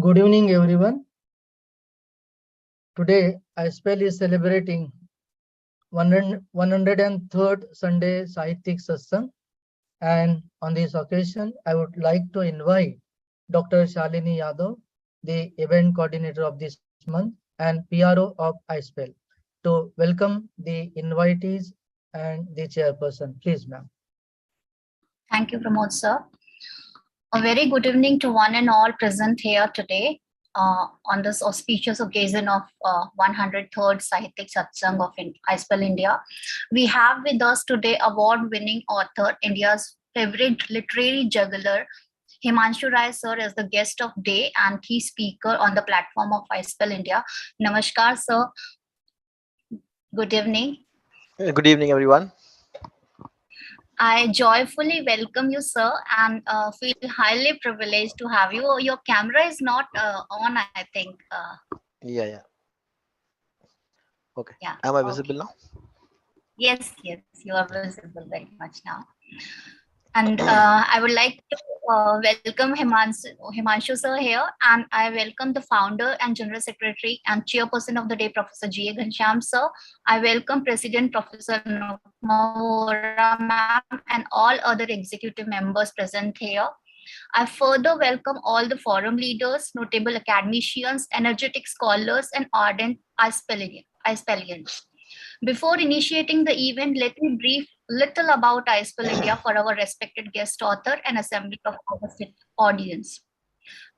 Good evening, everyone. Today, iSPELL is celebrating 103rd Sunday Sahityak Satsang. And on this occasion, I would like to invite Dr. Shalini Yadav, the event coordinator of this month and PRO of iSPELL, to welcome the invitees and the chairperson. Please, ma'am. Thank you, Pramod sir. A very good evening to one and all present here today on this auspicious occasion of 103rd Sahityak Satsang of iSPELL India. We have with us today award-winning author, India's favorite literary juggler, Himanshu Rai sir, as the guest of day and key speaker on the platform of iSPELL India. Namaskar sir. Good evening. Good evening, everyone. I joyfully welcome you, sir, and feel highly privileged to have you. Your camera is not on, I think. Yeah. Okay. Yeah. Am I visible now? Yes, you are visible very much now. And I would like to welcome Himanshu sir here, and I welcome the founder and general secretary and chairperson of the day, Professor G.A. Ghanshyam sir. I welcome President Professor Nukma ma'am and all other executive members present here. I further welcome all the forum leaders, notable academicians, energetic scholars, and ardent iSPELlians. Before initiating the event, let me brief little about iSPELL India for our respected guest author and assembly of our audience.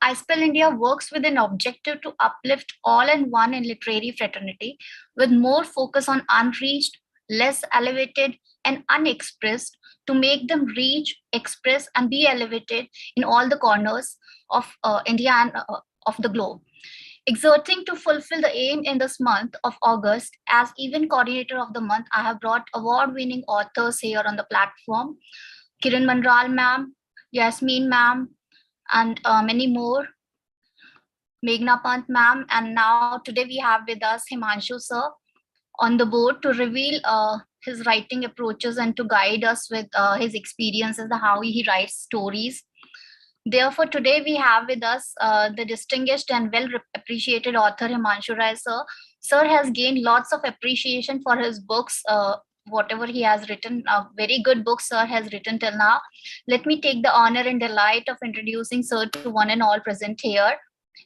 iSPELL India works with an objective to uplift all and one in literary fraternity with more focus on unreached, less elevated, and unexpressed to make them reach, express, and be elevated in all the corners of India and of the globe. Exerting to fulfill the aim in this month of August, as event coordinator of the month, I have brought award-winning authors here on the platform. Kiran Mandral ma'am, Yasmin ma'am, and many more. Meghna Pant ma'am, and now today we have with us Himanshu sir on the board to reveal his writing approaches and to guide us with his experiences, how he writes stories. Therefore, today we have with us the distinguished and well appreciated author Himanshu Rai sir. Sir has gained lots of appreciation for his books, whatever he has written. Very good books sir has written till now. Let me take the honor and delight of introducing sir to one and all present here.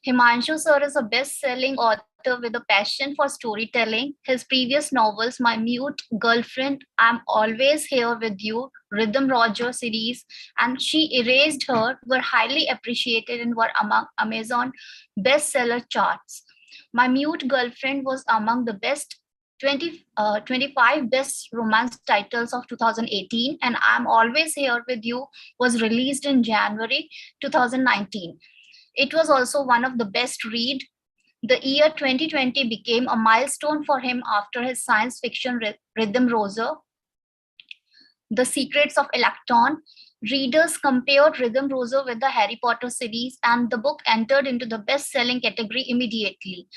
Himanshu sir is a best-selling author with a passion for storytelling. His previous novels, My Mute Girlfriend, I'm Always Here With You, Rhythm Roger series, and She Erased Her were highly appreciated and were among Amazon bestseller charts. My Mute Girlfriend was among the best 25 best romance titles of 2018, and I'm Always Here With You was released in January 2019. It was also one of the best read. The year 2020 became a milestone for him after his science fiction Rhythm Roser, The Secrets of Electron. Readers compared Rhythm Roser with the Harry Potter series, and the book entered into the best-selling category immediately.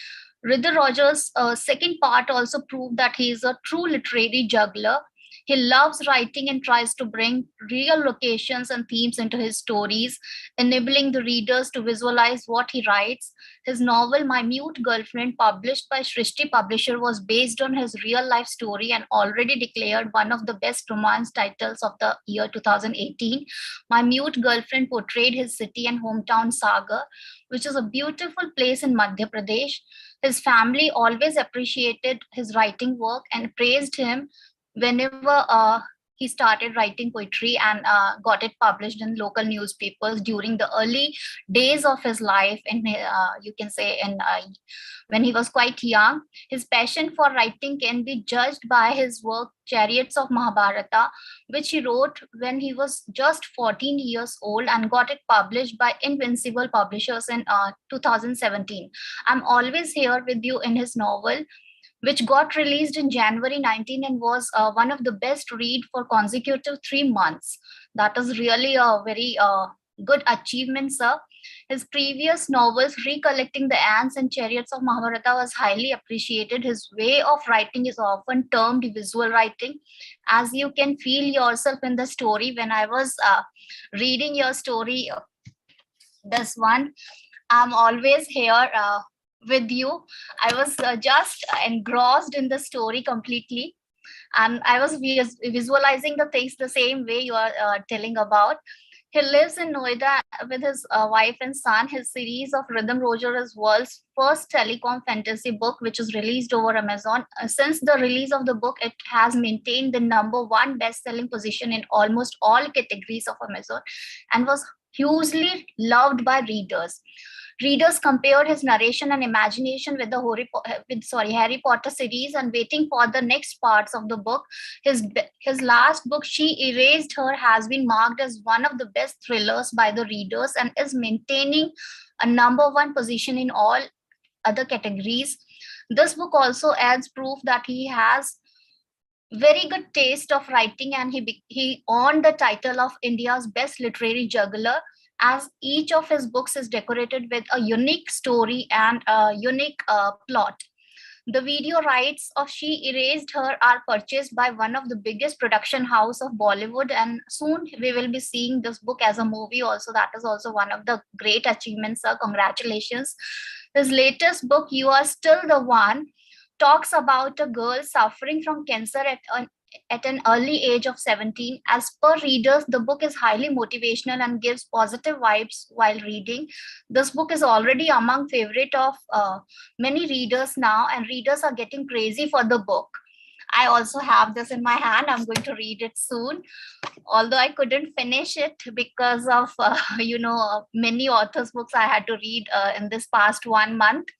Rhythm Roger's second part also proved that he is a true literary juggler. He loves writing and tries to bring real locations and themes into his stories, enabling the readers to visualize what he writes. His novel, My Mute Girlfriend, published by Shrishti Publisher, was based on his real life story and already declared one of the best romance titles of the year 2018. My Mute Girlfriend portrayed his city and hometown Sagar, which is a beautiful place in Madhya Pradesh. His family always appreciated his writing work and praised him whenever he started writing poetry and got it published in local newspapers during the early days of his life. And you can say, when he was quite young, his passion for writing can be judged by his work Chariots of Mahabharata, which he wrote when he was just 14 years old and got it published by Invincible Publishers in 2017. I'm Always Here With You in his novel, which got released in January 19 and was one of the best read for consecutive 3 months. That is really a very good achievement, sir. His previous novels, Recollecting the Ants and Chariots of Mahabharata, was highly appreciated. His way of writing is often termed visual writing, as you can feel yourself in the story. When I was reading your story, this one, I'm always here with you. I was just engrossed in the story completely, and I was visualizing the things the same way you are telling about. He lives in Noida with his wife and son. His series of Rhythm Roger is world's first telecom fantasy book, which is released over Amazon. Since the release of the book, it has maintained the number one best-selling position in almost all categories of Amazon, and was hugely loved by readers. Readers compared his narration and imagination with the Harry Potter series and waiting for the next parts of the book. His last book, She Erased Her, has been marked as one of the best thrillers by the readers and is maintaining a number one position in all other categories. This book also adds proof that he has very good taste of writing, and he earned the title of India's best literary juggler, as each of his books is decorated with a unique story and a unique plot. The video rights of She Erased Her are purchased by one of the biggest production house of Bollywood, and soon we will be seeing this book as a movie also. That is also one of the great achievements, sir. Congratulations. His latest book, You Are Still the One, talks about a girl suffering from cancer at an early age of 17. As per readers, the book is highly motivational and gives positive vibes while reading. This book is already among favorite of many readers now, and readers are getting crazy for the book. I also have this in my hand. I'm going to read it soon, although I couldn't finish it because of many authors books I had to read in this past 1 month.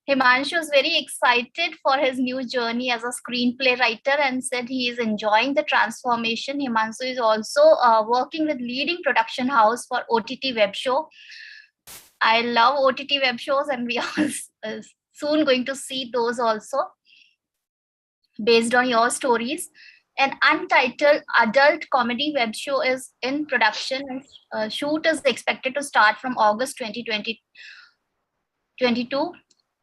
Himanshu is very excited for his new journey as a screenplay writer and said he is enjoying the transformation. Himanshu is also working with leading production house for OTT web show. I love OTT web shows, and we are soon going to see those also based on your stories. An untitled adult comedy web show is in production, and shoot is expected to start from August 2022.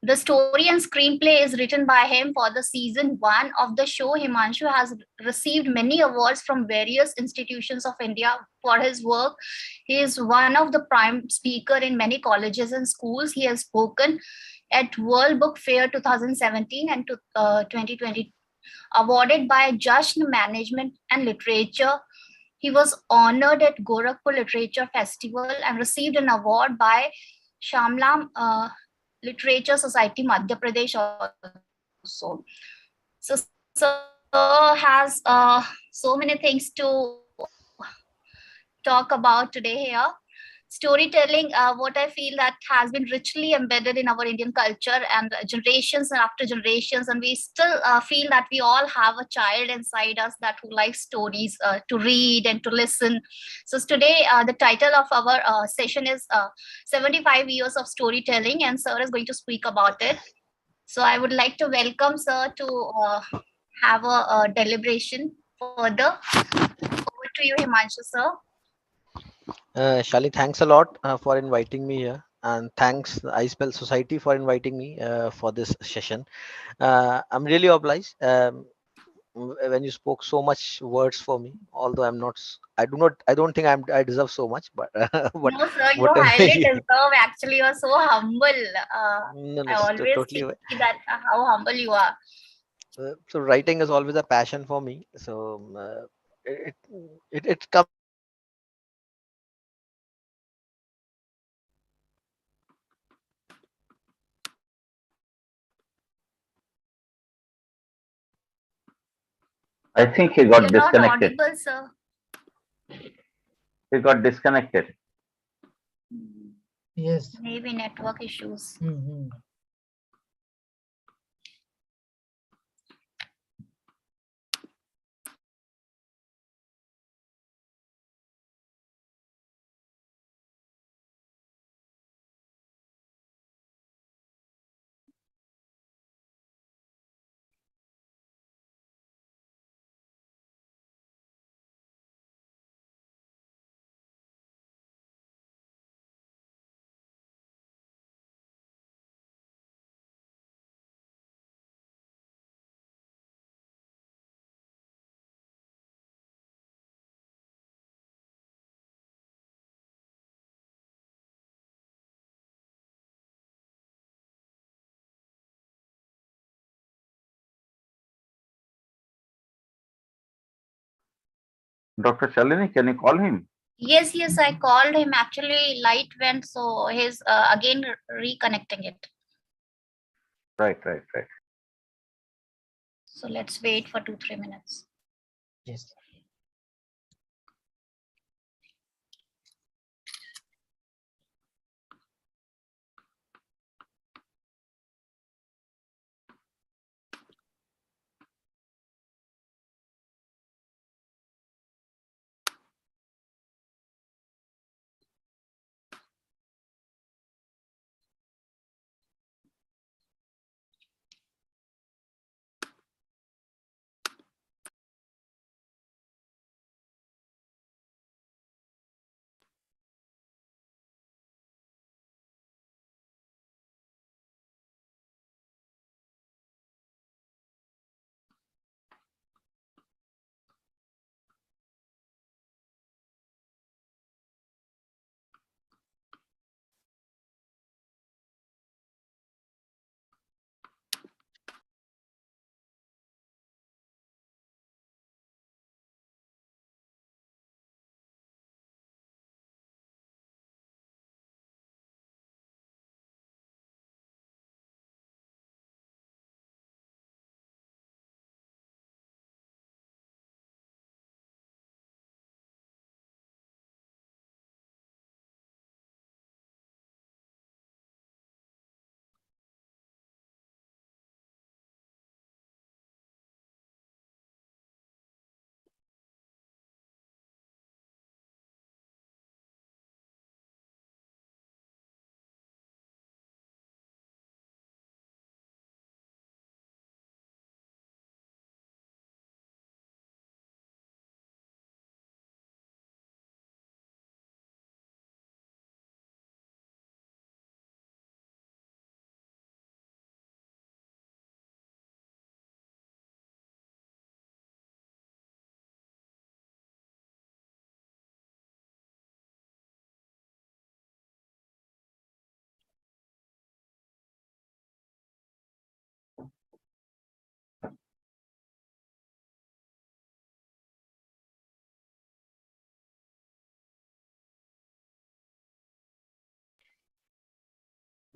The story and screenplay is written by him for the season 1 of the show. Himanshu has received many awards from various institutions of India for his work. He is one of the prime speaker in many colleges and schools. He has spoken at World Book Fair 2017 and 2020, awarded by Jashn Management and Literature. He was honored at Gorakhpur Literature Festival and received an award by Shamlam Literature Society, Madhya Pradesh also. So, sir has so many things to talk about today here. Storytelling, what I feel that has been richly embedded in our Indian culture and generations and after generations, and we still feel that we all have a child inside us that who likes stories to read and to listen. So today, the title of our session is 75 years of storytelling, and sir is going to speak about it. So I would like to welcome sir to have a deliberation further. Over to you, Himanshu, sir. Shali, thanks a lot for inviting me here, and thanks iSPELL Society for inviting me for this session. I'm really obliged when you spoke so much words for me. Although I'm not, I don't think I deserve so much, but but No, sir, you whatever. highly deserve. Actually, you're so humble. No, no, I always see totally. that how humble you are. So writing is always a passion for me. So it, it comes I think he You're got not disconnected. audible, sir. He got disconnected. Yes. Maybe network issues. Mhm. Dr. Shalini, can you call him? Yes, yes, I called him. Actually, light went, so he's again reconnecting it. Right, right, right. So let's wait for 2-3 minutes. Yes.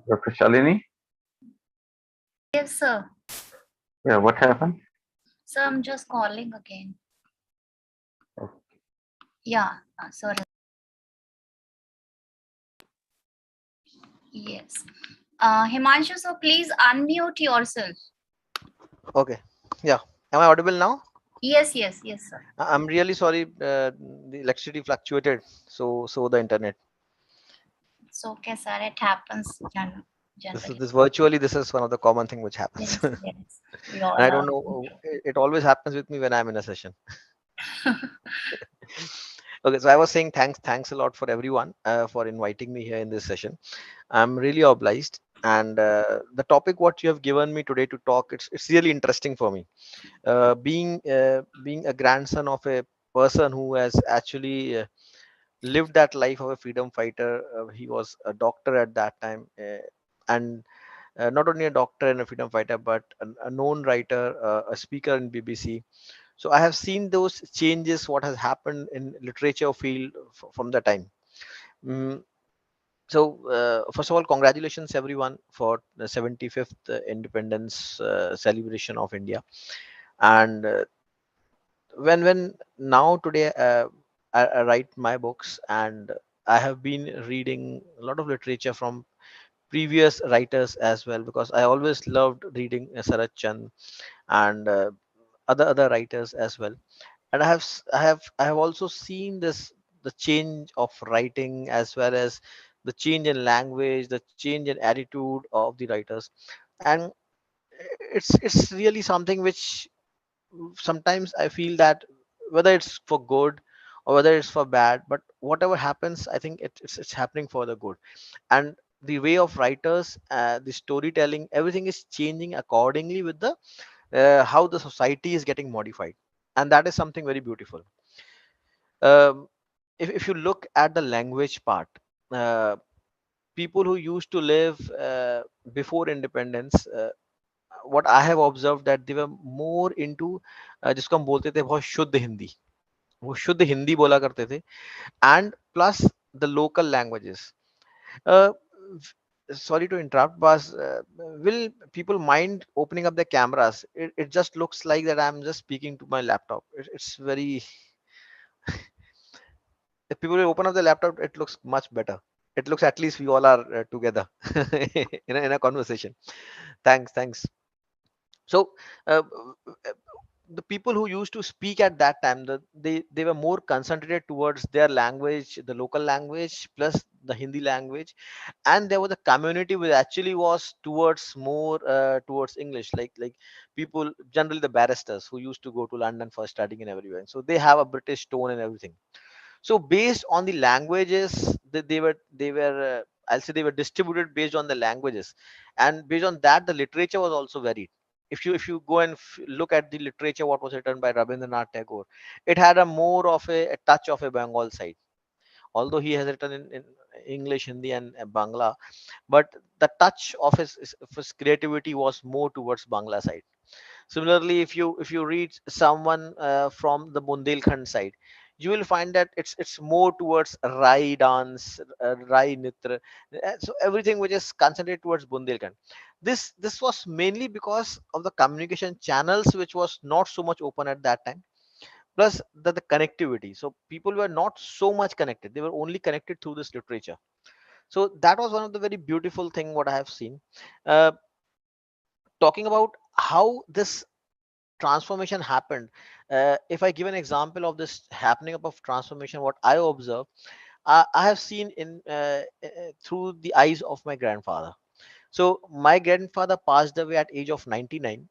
Dr. Shalini? Yes, sir. Yeah, what happened? So I'm just calling again. Okay. Yeah, sorry. Yes. Himanshu, so please unmute yourself. Okay. Yeah. Am I audible now? Yes, yes, yes, sir. I'm really sorry. The electricity fluctuated. So the internet. It's okay, sir. It happens This is generally. this virtually. This is one of the common thing which happens. Yes, yes. We all And I don't are. know. It always happens with me when I'm in a session. Okay. So I was saying thanks a lot for everyone for inviting me here in this session. I'm really obliged. And the topic what you have given me today to talk, it's really interesting for me. Being a grandson of a person who has actually lived that life of a freedom fighter. He was a doctor at that time, and not only a doctor and a freedom fighter, but a known writer, a speaker in BBC. So I have seen those changes, what has happened in literature field from the time. Mm, first of all, congratulations everyone for the 75th independence celebration of India. And when now today I write my books, and I have been reading a lot of literature from previous writers as well, because I always loved reading Sarat Chand and other writers as well. And I have also seen this, the change of writing, as well as the change in language, the change in attitude of the writers. And it's really something which sometimes I feel that whether it's for good or whether it's for bad, but whatever happens, I think it's happening for the good. And the way of writers, the storytelling, everything is changing accordingly with the how the society is getting modified, and that is something very beautiful. um, if you look at the language part, uh, people who used to live before independence, what I have observed, that they were more into जिसको हम बोलते थे बहुत शुद्ध हिंदी. वो शुद्ध हिंदी बोला करते थे, and plus the local languages. Sorry to interrupt, but will people mind opening up the cameras? It just looks like that I'm just speaking to my laptop. It's very, if people will open up the laptop, it looks much better. It looks at least we all are together in a conversation. Thanks. So uh, the people who used to speak at that time, they were more concentrated towards their language, the local language plus the Hindi language, and there was a community which actually was towards more towards English, like people generally the barristers who used to go to London for studying and everywhere, so they have a British tone and everything. So based on the languages that they were I'll say they were distributed based on the languages, and based on that the literature was also varied. If you go and look at the literature what was written by Rabindranath Tagore, it had a more of a touch of a Bengal side, although he has written in English, Hindi and Bangla, but the touch of his creativity was more towards Bangla side. Similarly, if you read someone from the Bundelkhand side, you will find that it's more towards Rai dance, Rai Nitra. So everything which is concentrated towards Bundelkhand. This was mainly because of the communication channels which was not so much open at that time. Plus the connectivity. So people were not so much connected. They were only connected through this literature. So that was one of the very beautiful thing what I have seen. Uh, Talking about how this transformation happened, if I give an example of this happening up of transformation, what I observe, I have seen in through the eyes of my grandfather. So my grandfather passed away at age of 99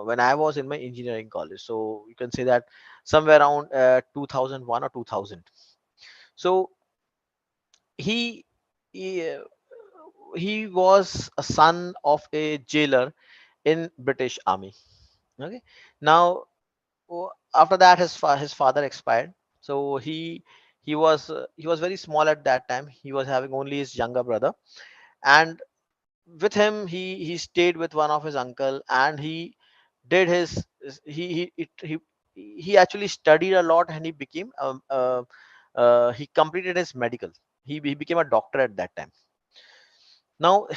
when I was in my engineering college, so you can say that somewhere around 2001 or 2000. So he he, uh, he was a son of a jailer in British army. Okay, now after that his father expired, so he was very small at that time. He was having only his younger brother, and with him he stayed with one of his uncle, and he did he actually studied a lot, and he became he completed his medical. He became a doctor at that time. Now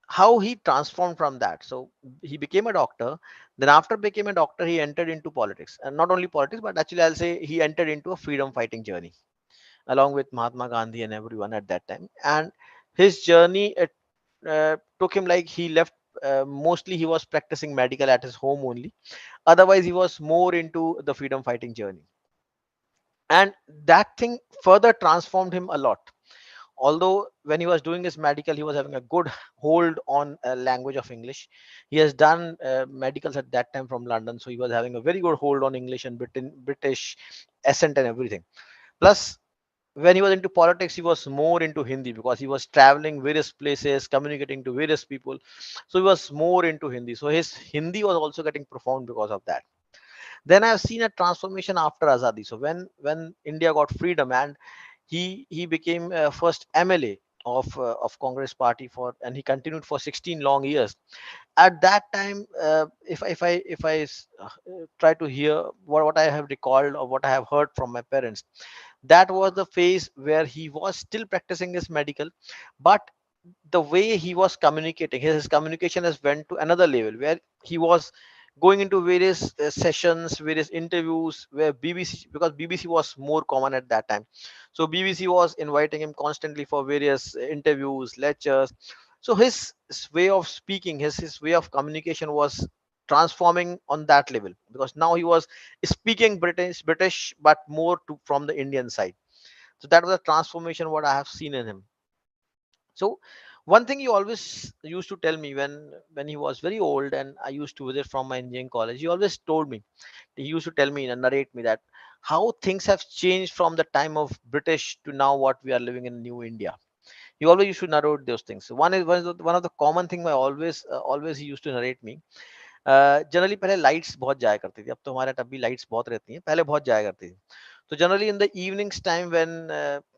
how he transformed from that, so he became a doctor. Then after became a doctor, he entered into politics, and not only politics, but actually I'll say he entered into a freedom fighting journey along with Mahatma Gandhi and everyone at that time. And his journey, it took him like he left, mostly he was practicing medical at his home only, otherwise he was more into the freedom fighting journey. And that thing further transformed him a lot. Although when he was doing his medical, he was having a good hold on language of English. He has done medicals at that time from London, so he was having a very good hold on English and British accent and everything. Plus when he was into politics, he was more into Hindi because he was traveling various places, communicating to various people, so he was more into Hindi, so his Hindi was also getting profound because of that. Then I've seen a transformation after Azadi. So when India got freedom, and he became first MLA of Congress party for, and he continued for 16 long years. At that time, if I try to hear what I have recalled or what I have heard from my parents, that was the phase where he was still practicing his medical, but the way he was communicating, his communication has went to another level where he was going into various sessions, various interviews where BBC, because BBC was more common at that time, so BBC was inviting him constantly for various interviews, lectures. So his way of speaking, his way of communication was transforming on that level, because now he was speaking British but more to from the Indian side. So that was a transformation what I have seen in him. So one thing he always used to tell me when he was very old and I used to visit from my engineering college, he always told me, he used to tell me and narrate me that how things have changed from the time of British to now what we are living in new India. He always used to narrate those things. So one of the common thing I always he used to narrate me. Generally पहले lights बहुत जाया करती थी, अब तो हमारे तब भी लाइट्स बहुत रहती हैं, पहले बहुत जाया करती थी। तो generally in the evenings time when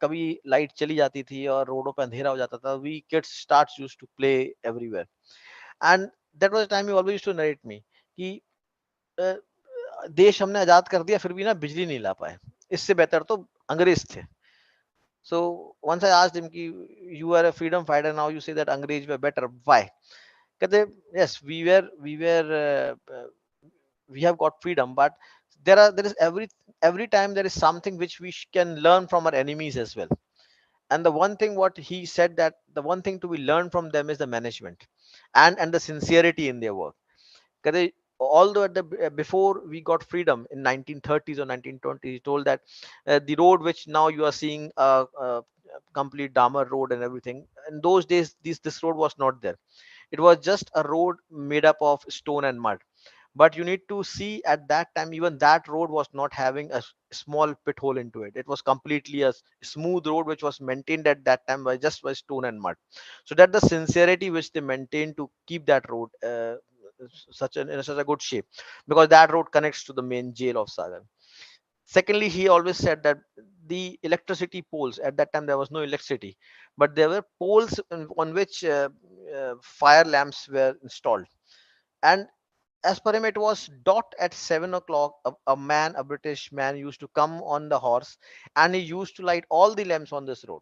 कभी लाइट चली जाती थी और रोडों पे अंधेरा हो जाता था, we kids starts used to play everywhere, and that was the time he always used to narrate me कि अ, देश हमने आजाद कर दिया फिर भी ना बिजली नहीं ला पाए। इससे बेहतर तो अंग्रेज थे. So once I asked him, कि you are a freedom fighter, now you say that अंग्रेज were better. Why? कहते, yes, we have got freedom, but there is every time there is something which we can learn from our enemies as well. And the one thing what he said, that the one thing to be learned from them is the management and the sincerity in their work. Because although before we got freedom in 1930s or 1920s, he told that the road which now you are seeing, complete Dahmer road and everything, in those days this road was not there. It was just a road made up of stone and mud. But you need to see, at that time even that road was not having a small pit hole into it. It was completely a smooth road which was maintained at that time by just by stone and mud. So that the sincerity which they maintained to keep that road in such a good shape, because that road connects to the main jail of Sagar. Secondly, he always said that the electricity poles, at that time there was no electricity, but there were poles on which fire lamps were installed. And as per him, it was dot at 7 o'clock. A British man, used to come on the horse, and he used to light all the lamps on this road.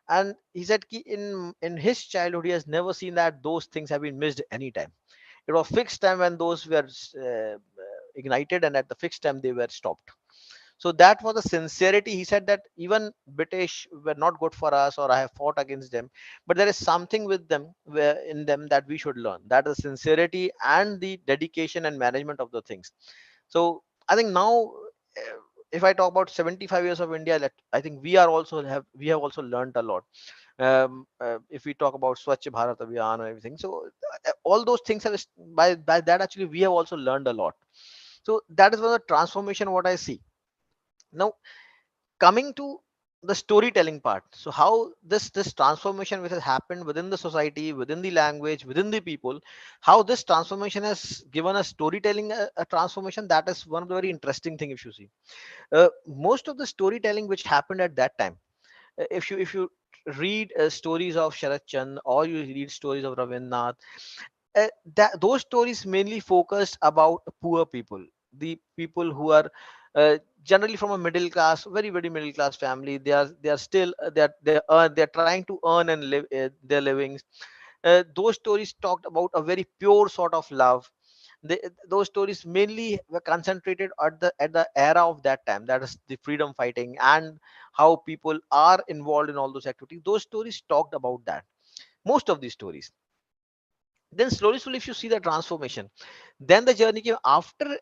And he said in his childhood, he has never seen that those things have been missed anytime. It was fixed time when those were ignited, and at the fixed time they were stopped. So that was the sincerity. He said that even British were not good for us, or I have fought against them, but there is something with them, where in them, that we should learn, that is sincerity and the dedication and management of the things. So I think now, if I talk about 75 years of India, I think we have also learned a lot. If we talk about Swachh Bharat Abhiyan and everything, so all those things have, by that actually we have also learned a lot. So that is one of the transformation what I see. Now, coming to the storytelling part, so how this transformation which has happened within the society, within the language, within the people, how this transformation has given a storytelling a transformation, that is one of the very interesting thing. If you see, most of the storytelling which happened at that time, if you read stories of Sharat Chand, or you read stories of Ravindranath, those stories mainly focused about poor people, the people who are generally from a middle class, very middle class family. They are still they're trying to earn and live their livings. Those stories talked about a very pure sort of love. Those stories mainly were concentrated at the era of that time, that is the freedom fighting, and how people are involved in all those activities. Those stories talked about that, most of these stories. Then slowly if you see the transformation, then the journey came after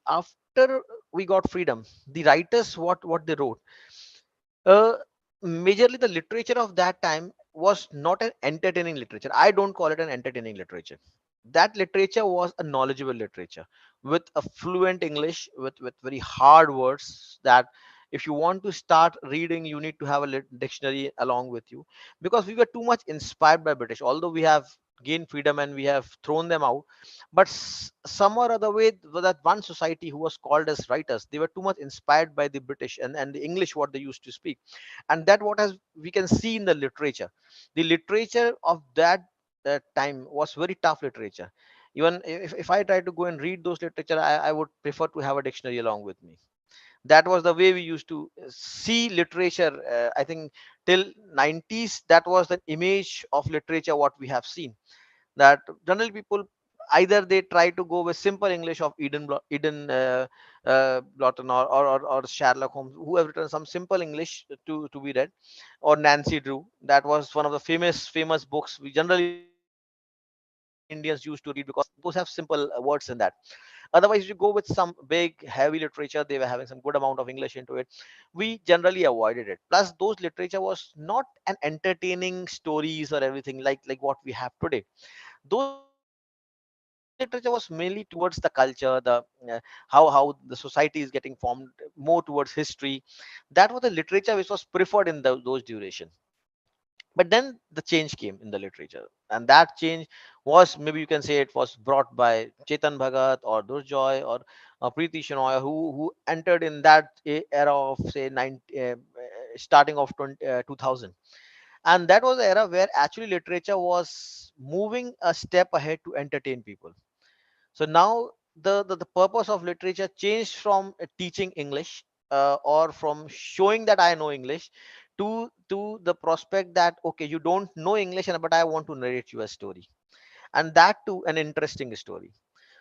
we got freedom. The writers, what they wrote, uh, majorly the literature of that time was not an entertaining literature. I don't call it an entertaining literature. That literature was a knowledgeable literature, with a fluent English, with very hard words, that if you want to start reading, you need to have a dictionary along with you, because we were too much inspired by British. Although we have gained freedom and we have thrown them out, but some or other way, that one society who was called as writers, they were too much inspired by the British and the English what they used to speak. And that what has we can see in the literature. The literature of that time was very tough literature. Even if I try to go and read those literature, I would prefer to have a dictionary along with me. That was the way we used to see literature. I think till 90s, that was the image of literature what we have seen, that generally people, either they try to go with simple English of Eden Blotton, or Sherlock Holmes, who have written some simple English to be read, or Nancy Drew. That was one of the famous books we generally Indians used to read, because those have simple words in that. Otherwise, if you go with some big heavy literature, they were having some good amount of English into it. We generally avoided it. Plus, those literature was not an entertaining stories or everything like what we have today. Those literature was mainly towards the culture, how the society is getting formed, more towards history. That was the literature which was preferred in those duration. But then the change came in the literature, and that change was, maybe you can say, it was brought by Chetan Bhagat or Durjoy or Preeti Shenoy, who entered in that era of, say, starting of 2000. And that was the era where actually literature was moving a step ahead to entertain people. So now the purpose of literature changed from teaching English. or from showing that I know English, to the prospect that okay, you don't know English, but I want to narrate you a story, and that too an interesting story.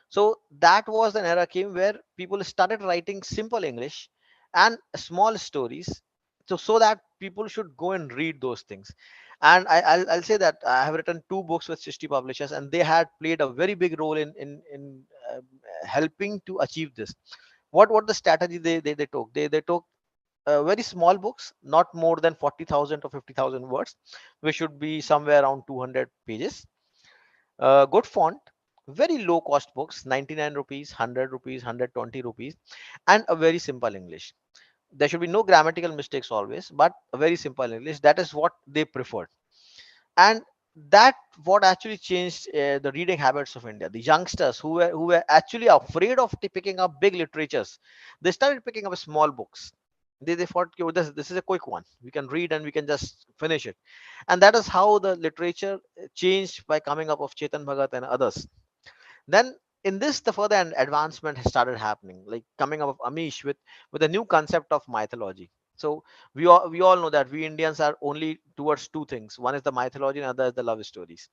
So that was an era came where people started writing simple English and small stories, so that people should go and read those things. And I'll say that I have written two books with 60 publishers, and they had played a very big role in helping to achieve this. What the strategy they took? They took very small books, not more than 40,000 or 50,000 words, which should be somewhere around 200 pages, good font, very low cost books, 99 rupees, 100 rupees, 120 rupees, and a very simple English. There should be no grammatical mistakes always, but a very simple English. That is what they preferred. And that what actually changed the reading habits of India. The youngsters who were actually afraid of picking up big literatures, they started picking up small books. They thought, "Okay, this is a quick one. We can read and we can just finish it." And that is how the literature changed by coming up of Chetan Bhagat and others. Then in this, the further advancement has started happening, like coming up of Amish with a new concept of mythology. So we all know that we Indians are only towards two things. One is the mythology, and other is the love stories.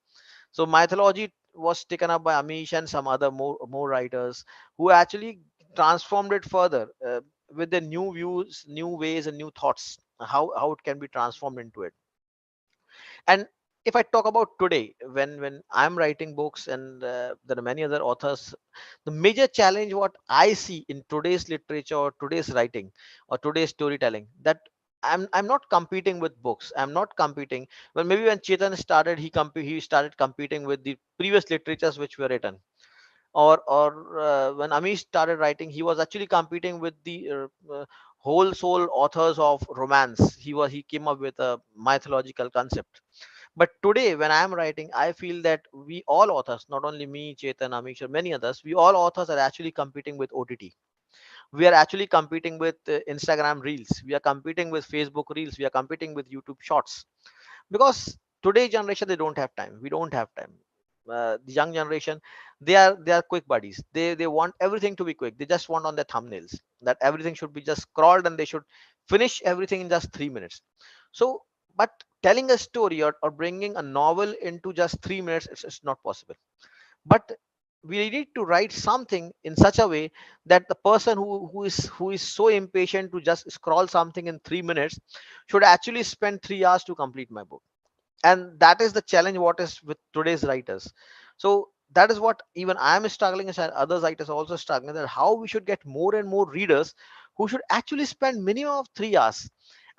So mythology was taken up by Amish and some other more writers who actually transformed it further with the new views, new ways, and new thoughts. How it can be transformed into it. And if I talk about today, when I'm writing books, and there are many other authors, the major challenge what I see in today's literature or today's writing or today's storytelling, that I'm not competing with books. I'm not competing. Well, maybe when Chetan started, he started competing with the previous literatures which were written, or when Amish started writing, he was actually competing with the whole soul authors of romance. He came up with a mythological concept. But today, when I am writing, I feel that we all authors, not only me, Chetan, Amish, or many others, we all authors are actually competing with OTT. We are actually competing with Instagram Reels. We are competing with Facebook Reels. We are competing with YouTube Shorts. Because today generation, they don't have time. We don't have time. The young generation, they are quick buddies. They want everything to be quick. They just want on their thumbnails that everything should be just scrolled, and they should finish everything in just 3 minutes. So, but telling a story, or bringing a novel into just 3 minutes, it's not possible. But we need to write something in such a way that the person who is so impatient to just scroll something in 3 minutes should actually spend 3 hours to complete my book. And that is the challenge what is with today's writers. So that is what even I am struggling, and other writers are also struggling, that how we should get more and more readers who should actually spend minimum of 3 hours.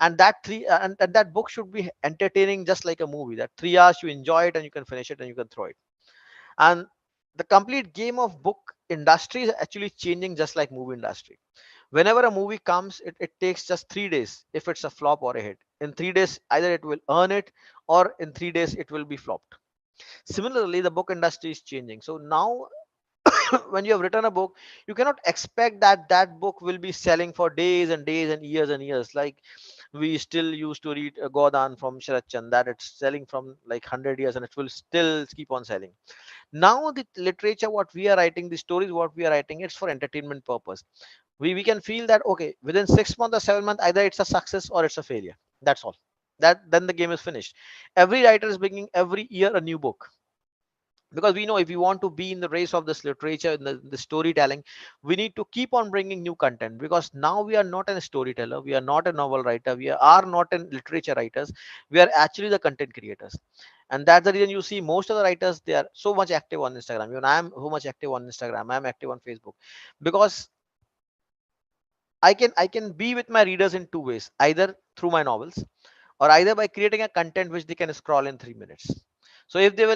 And and that book should be entertaining, just like a movie, that 3 hours you enjoy it and you can finish it and you can throw it. And the complete game of book industry is actually changing, just like movie industry. Whenever a movie comes, it takes just 3 days. If it's a flop or a hit, in 3 days either it will earn it, or in 3 days it will be flopped. Similarly, the book industry is changing. So now when you have written a book, you cannot expect that that book will be selling for days and days and years. Like we still used to read Godan from Sharat Chand, that it's selling from like 100 years and it will still keep on selling. Now the literature what we are writing, the stories what we are writing, it's for entertainment purpose. We can feel that okay, within 6 months or 7 months, either it's a success or it's a failure. That's all. That then the game is finished. Every writer is bringing every year a new book, because we know if we want to be in the race of this literature, in the storytelling, we need to keep on bringing new content, because now we are not a storyteller, we are not a novel writer, we are not in literature writers, we are actually the content creators. And that's the reason you see most of the writers, they are so much active on Instagram. Even I am so much active on Instagram, I am active on Facebook, because I can be with my readers in two ways, either through my novels, or either by creating a content which they can scroll in 3 minutes. So if they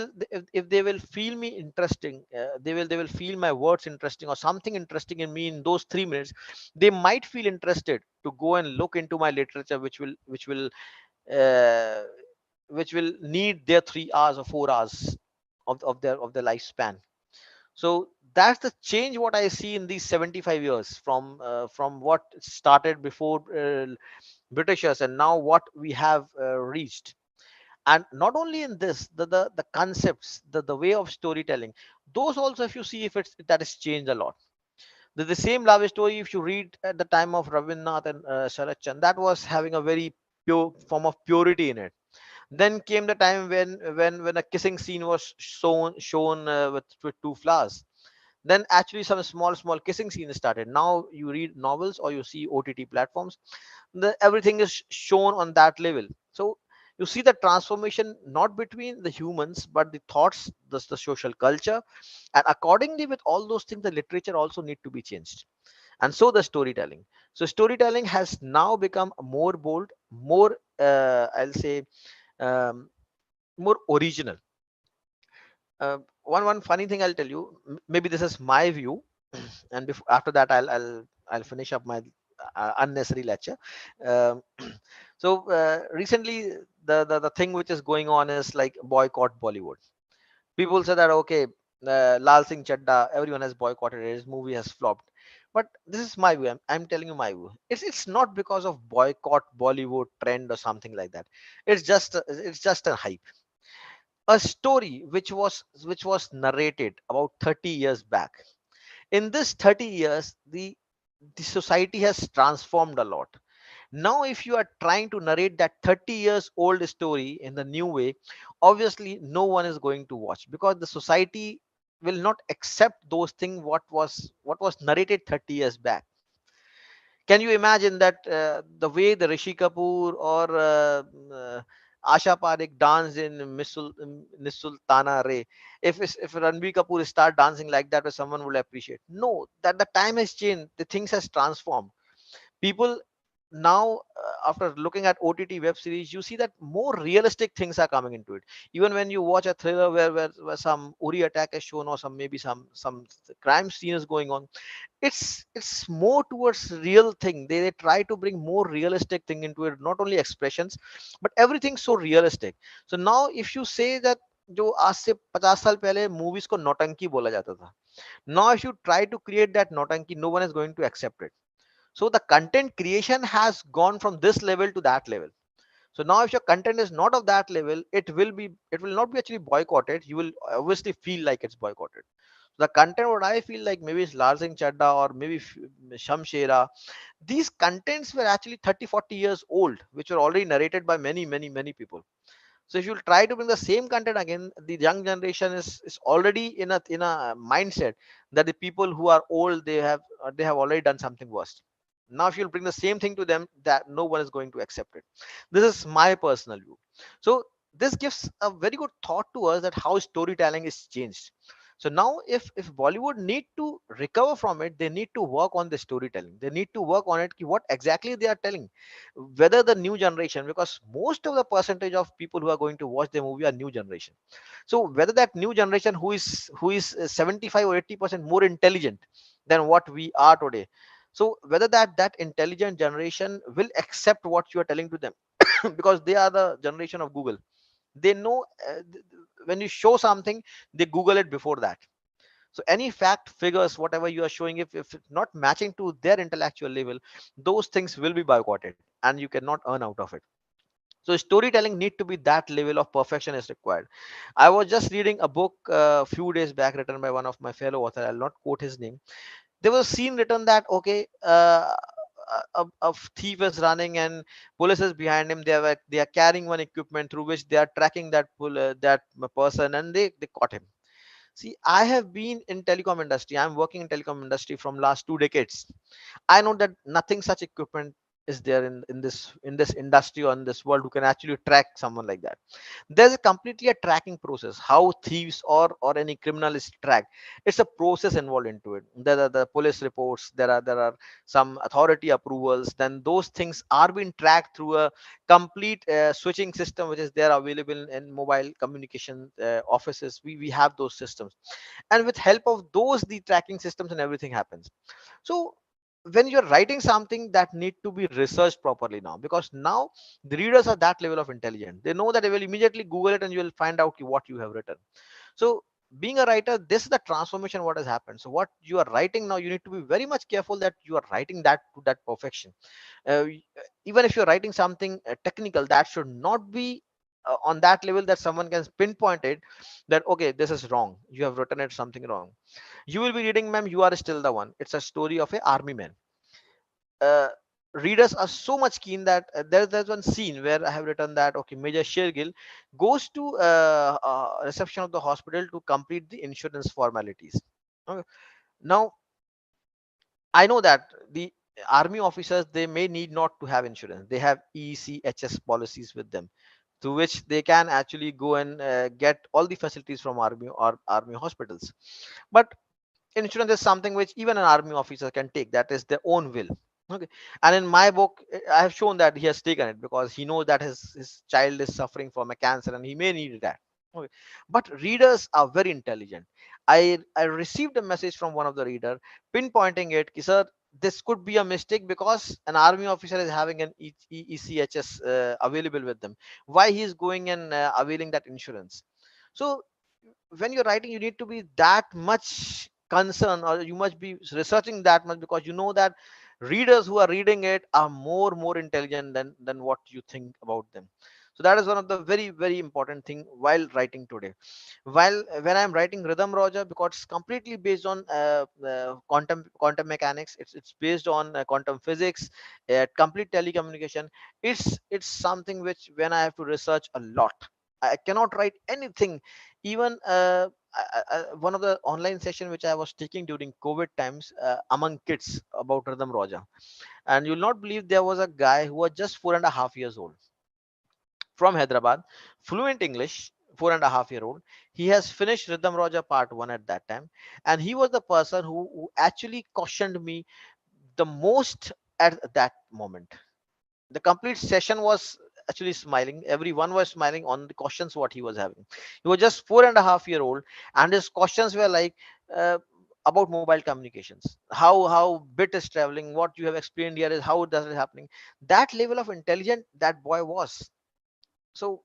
will feel me interesting, they will feel my words interesting, or something interesting in me in those 3 minutes, they might feel interested to go and look into my literature, uh, which will need their 3 hours or 4 hours of their lifespan. So that's the change what I see in these 75 years, from what started before Britishers, and now what we have reached. And not only in this, the concepts, the way of storytelling, those also, if you see, if it's that has changed a lot. The same love story, if you read at the time of Rabindranath and Sharat Chand, that was having a very pure form of purity in it. Then came the time when a kissing scene was shown with two flowers. Then actually some small kissing scenes started. Now you read novels or you see OTT platforms, everything is shown on that level. So you see the transformation not between the humans but the thoughts, the social culture, and accordingly with all those things the literature also need to be changed, and so the storytelling. So storytelling has now become more bold, more I'll say um, more original. One funny thing I'll tell you, maybe this is my view, and after that I'll finish up my unnecessary lecture. Um, so recently the thing which is going on is like boycott Bollywood. People say that okay, Lal Singh Chadda, everyone has boycotted it, his movie has flopped. But this is my view. I'm telling you my view. It's not because of boycott Bollywood trend or something like that. It's just a hype, a story which was narrated about 30 years back. In this 30 years the society has transformed a lot. Now if you are trying to narrate that 30 years old story in the new way, obviously no one is going to watch, because the society will not accept those things what was narrated 30 years back. Can you imagine that the way the Rishi Kapoor or Asha Parekh danced in Nisultana Ray? If Ranbir Kapoor start dancing like that, someone will appreciate. No, that the time has changed. The things has transformed. People now, after looking at OTT web series, you see that more realistic things are coming into it. Even when you watch a thriller where some Uri attack is shown, or some maybe some crime scene is going on, it's more towards real thing. They try to bring more realistic thing into it, not only expressions but everything so realistic. So now if you say that जो आज से 50 साल पहले movies को नौटंकी बोला जाता था, now if you try to create that nautanki, no one is going to accept it. So the content creation has gone from this level to that level. So now if your content is not of that level, it will not be actually boycotted. You will obviously feel like it's boycotted. The content what I feel like, maybe it's Lal Singh Chadda or maybe Shamshera, these contents were actually 30 40 years old, which were already narrated by many people. So if you try to bring the same content again, the young generation is already in a mindset that the people who are old, they have already done something worse. Now if you'll bring the same thing to them, that no one is going to accept it. This is my personal view. So this gives a very good thought to us that how storytelling is changed. So now if Bollywood need to recover from it, they need to work on the storytelling. They need to work on it, what exactly they are telling, whether the new generation, because most of the percentage of people who are going to watch the movie are new generation. So whether that new generation who is 75 or 80% more intelligent than what we are today, so whether that intelligent generation will accept what you are telling to them, because they are the generation of Google. They know, when you show something, they Google it before that. So any fact, figures, whatever you are showing, if it's not matching to their intellectual level, those things will be boycotted and you cannot earn out of it. So storytelling need to be that level of perfection is required. I was just reading a book a few days back written by one of my fellow author. I'll not quote his name. There was a scene written that okay, a thief is running and police is behind him. They are carrying one equipment through which they are tracking that person, and they caught him. See, I have been in telecom industry. I'm working in telecom industry from last 2 decades. I know that nothing such equipment is there in this industry or in this world who can actually track someone like that. There's a completely a tracking process. How thieves or any criminal is tracked. It's a process involved into it. There are the police reports. There are some authority approvals. Then those things are being tracked through a complete switching system which is there available in mobile communication offices. We have those systems, and with help of those the tracking systems and everything happens. So when you're writing something, that need to be researched properly now, because now the readers are that level of intelligent. They know that they will immediately Google it and you will find out what you have written. So being a writer, this is the transformation what has happened. So what you are writing now, you need to be very much careful that you are writing that to that perfection. Even if you're writing something technical, that should not be on that level that someone can pinpoint it, that okay, this is wrong, you have written it something wrong. You will be reading, ma'am, you are still the one. It's a story of a army man. uh, Readers are so much keen that there's one scene where I have written that okay, Major Shergill goes to reception of the hospital to complete the insurance formalities. Okay. Now I know that the army officers, they may need not to have insurance. They have ECHS policies with them, through which they can actually go and get all the facilities from army or army hospitals. But insurance is something which even an army officer can take. That is their own will. Okay. And in my book, I have shown that he has taken it because he knows that his child is suffering from a cancer and he may need that. Okay. But readers are very intelligent. I received a message from one of the reader pinpointing it, sir, this could be a mistake because an army officer is having an ECHS available with them. Why he is going and availing that insurance? So when you're writing, you need to be that much concerned, or you must be researching that much, because you know that readers who are reading it are more intelligent than what you think about them. So that is one of the very important thing while writing today. While when I'm writing Rhythm Roger, because it's completely based on quantum mechanics, it's based on quantum physics, complete telecommunication. It's something which when I have to research a lot, I cannot write anything. Even one of the online session which I was taking during COVID times among kids about Rhythm Roger, and you'll not believe, there was a guy who was just 4.5 years old from Hyderabad, fluent English, 4.5 year old. He has finished Rhythm Roger part one at that time, and he was the person who actually cautioned me the most at that moment. The complete session was actually smiling. Everyone was smiling on the questions what he was having. He was just 4.5 year old, and his questions were like uh, about mobile communications, how bit is traveling, what you have explained here is how does it happening. That level of intelligent that boy was. So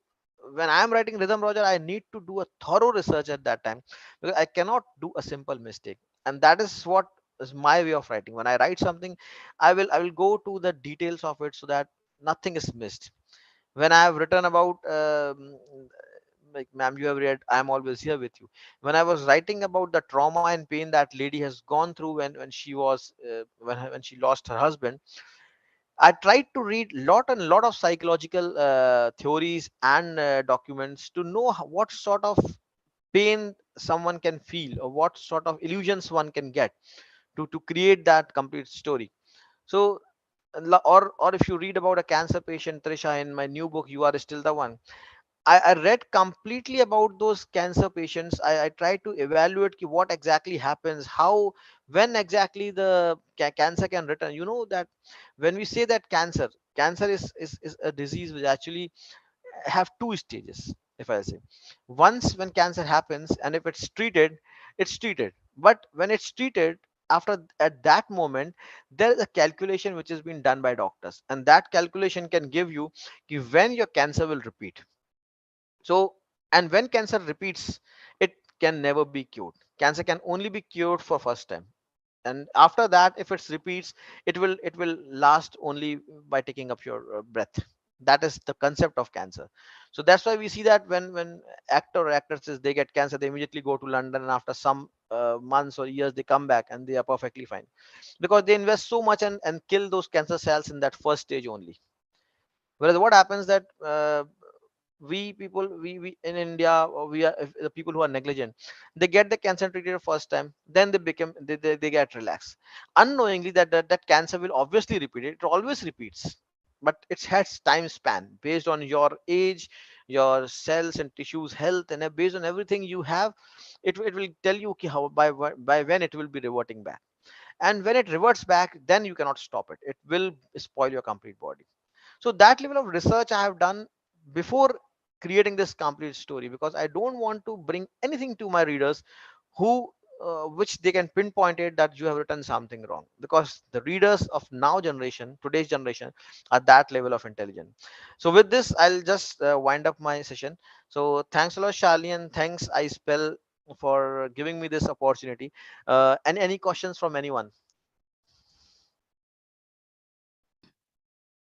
when I am writing Rhythm Roger, I need to do a thorough research at that time, because I cannot do a simple mistake. And that is what is my way of writing. When I write something, I will go to the details of it so that nothing is missed. When I have written about like, ma'am, you have read I Am Always Here With You. When I was writing about the trauma and pain that lady has gone through when she was when she lost her husband, I tried to read lot of psychological theories and documents to know what sort of pain someone can feel, or what sort of illusions one can get to create that complete story. So or if you read about a cancer patient, Trisha, in my new book, You Are Still the One, I read completely about those cancer patients. I tried to evaluate what exactly happens, how, when exactly the cancer can return. You know that when we say that cancer is a disease which actually have two stages. If I say, once when cancer happens, and if it's treated. But when it's treated, after at that moment, there is a calculation which has been done by doctors, and that calculation can give you when your cancer will repeat. So, and when cancer repeats, it can never be cured. Cancer can only be cured for first time, and after that, if it repeats, it will last only by taking up your breath. That is the concept of cancer. So that's why we see that when actor or actresses, they get cancer, they immediately go to London, and after some months or years, they come back and they are perfectly fine, because they invest so much and kill those cancer cells in that first stage only. Whereas what happens that we people, we in India, or we are, if the people who are negligent, they get the cancer treated first time, then they get relaxed, unknowingly that cancer will obviously repeat. It always repeats, but it has time span based on your age, your cells and tissues health, and based on everything you have, it will tell you okay, how by when it will be reverting back. And when it reverts back, then you cannot stop it. It will spoil your complete body. So that level of research I have done before creating this complete story, because I don't want to bring anything to my readers who which they can pinpoint it that you have written something wrong, because the readers of now generation, today's generation, are that level of intelligence. So with this, I'll just wind up my session. So thanks a lot, Charlie, and thanks iSPELL for giving me this opportunity. And any questions from anyone?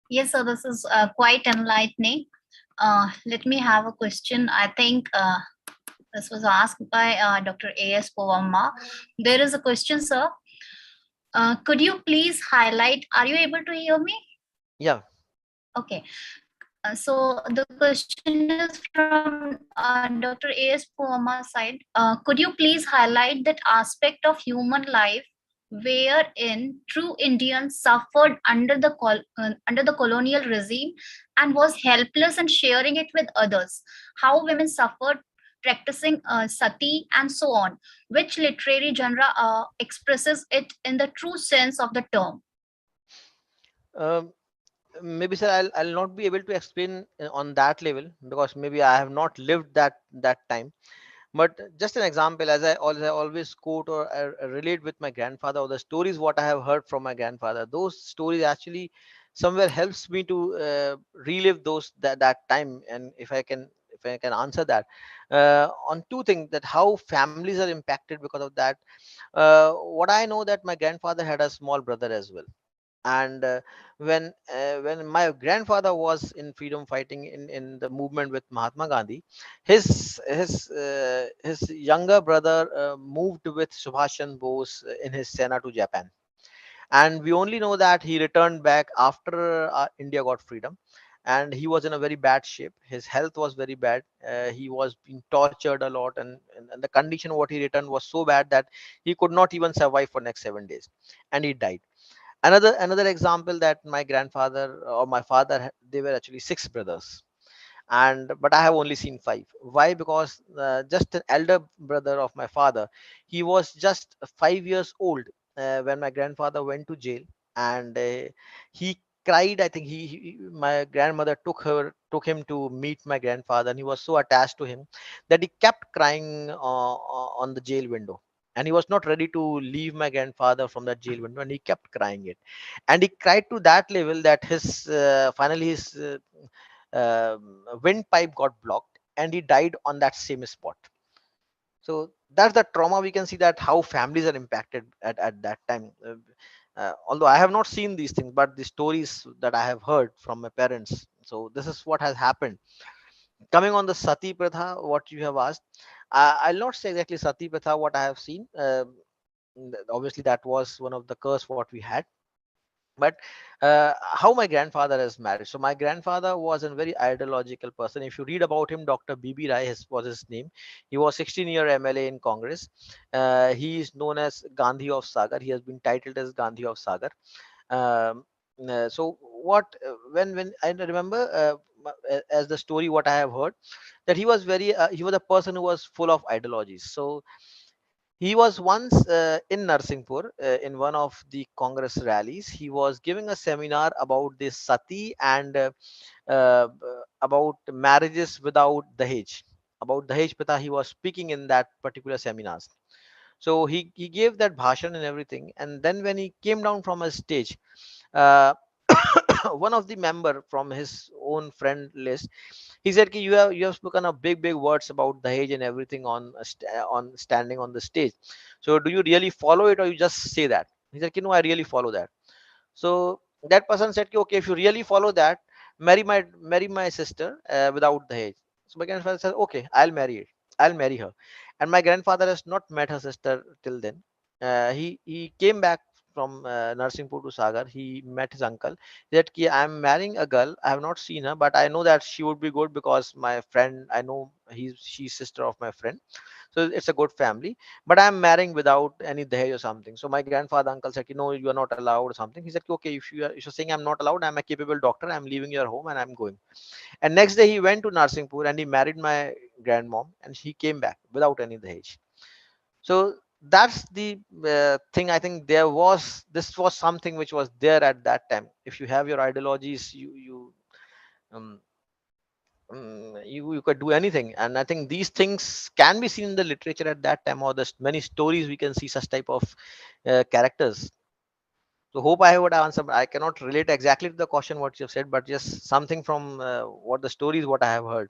Yes, so this is quite enlightening. Let me have a question. I think this was asked by Dr. A.S. Povamma. There is a question, sir. Could you please highlight? Are you able to hear me? Yeah. Okay. So the question is from Dr. A.S. Povamma's side. Could you please highlight that aspect of human life wherein true Indians suffered under the colonial regime and was helpless in sharing it with others? How women suffered practicing sati and so on. Which literary genre expresses it in the true sense of the term? Um, Maybe sir, I'll not be able to explain on that level because maybe I have not lived that time. But just an example, as I always quote or relate with my grandfather, or the stories what I have heard from my grandfather, those stories actually somewhere helps me to relive that time. And if I can answer that on two things, that how families are impacted because of that. What I know, that my grandfather had a small brother as well. And when my grandfather was in freedom fighting in the movement with Mahatma Gandhi, his younger brother moved with Subhash Chandra Bose in his Sena to Japan. And we only know that he returned back after India got freedom, and he was in a very bad shape. His health was very bad. He was being tortured a lot, and the condition what he returned was so bad that he could not even survive for next 7 days, and he died. Another example, that my grandfather or my father, they were actually six brothers, and but I have only seen five. Why? Because just an elder brother of my father, he was just 5 years old when my grandfather went to jail. And he cried. I think my grandmother took him to meet my grandfather, and he was so attached to him that he kept crying on the jail window. And he was not ready to leave my grandfather from that jail window, and he kept crying it. And he cried to that level that his finally his windpipe got blocked, and he died on that same spot. So that's the trauma. We can see that how families are impacted at that time. Although I have not seen these things, but the stories that I have heard from my parents, so this is what has happened. Coming on the sati pratha, what you have asked, I'll not say exactly sati pratha what I have seen. Obviously that was one of the curse what we had. But how my grandfather is married. So my grandfather was a very ideological person. If you read about him, Dr. BB Rai was his name. He was 16-year MLA in Congress. He is known as Gandhi of Sagar. He has been titled as Gandhi of Sagar. um, so what when I remember, as the story what I have heard, that he was a person who was full of ideologies. So he was once in Narsingpur in one of the Congress rallies. He was giving a seminar about this sati and uh, about marriages without Dahej. About Dahej Pratha, he was speaking in that particular seminars. So he gave that bhashan and everything. And then when he came down from a stage, uh, one of the member from his own friend list, he said, "Ki you have spoken a big words about Dahej and everything on standing on the stage. So do you really follow it, or you just say that?" He said, "Ki no, I really follow that." So that person said, "Ki, okay, if you really follow that, marry my sister without Dahej." So my grandfather said, "Okay, I'll marry her." And my grandfather has not met her sister till then. He came back from Narsinghpur to Sagar. He met his uncle. He said, "Ki, I'm marrying a girl. I have not seen her, but I know that she would be good because my friend, I know she's sister of my friend. So it's a good family. But I'm marrying without any Dahej or something." So my grandfather uncle said, "No, you are not allowed," or something. He said, "Okay, if you're saying I'm not allowed, I'm a capable doctor. I'm leaving your home and I'm going." And next day he went to Narsinghpur and he married my grandmom, and he came back without any Dahej. So that's the thing. I think this was something which was there at that time. If you have your ideologies, um, you could do anything. And I think these things can be seen in the literature at that time, or the many stories we can see such type of characters. So hope I would answer. I cannot relate exactly to the question what you have said, but just something from what the stories what I have heard.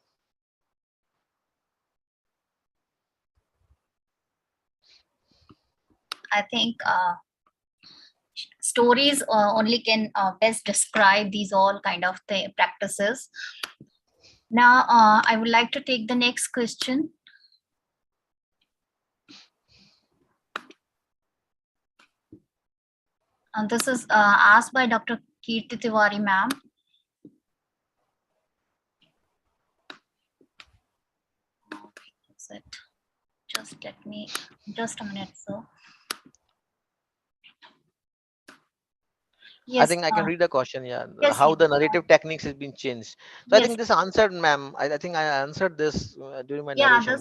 I think stories only can best describe these all kind of practices. Now, I would like to take the next question. This is asked by Dr. Kirti Tiwari, ma'am. That's it. Just a minute, sir. I Yes, think I can read the question. Yeah, yes, how yes, the narrative techniques has been changed. So I yes. think this answered, ma'am. I think I answered this during my Yeah, narration.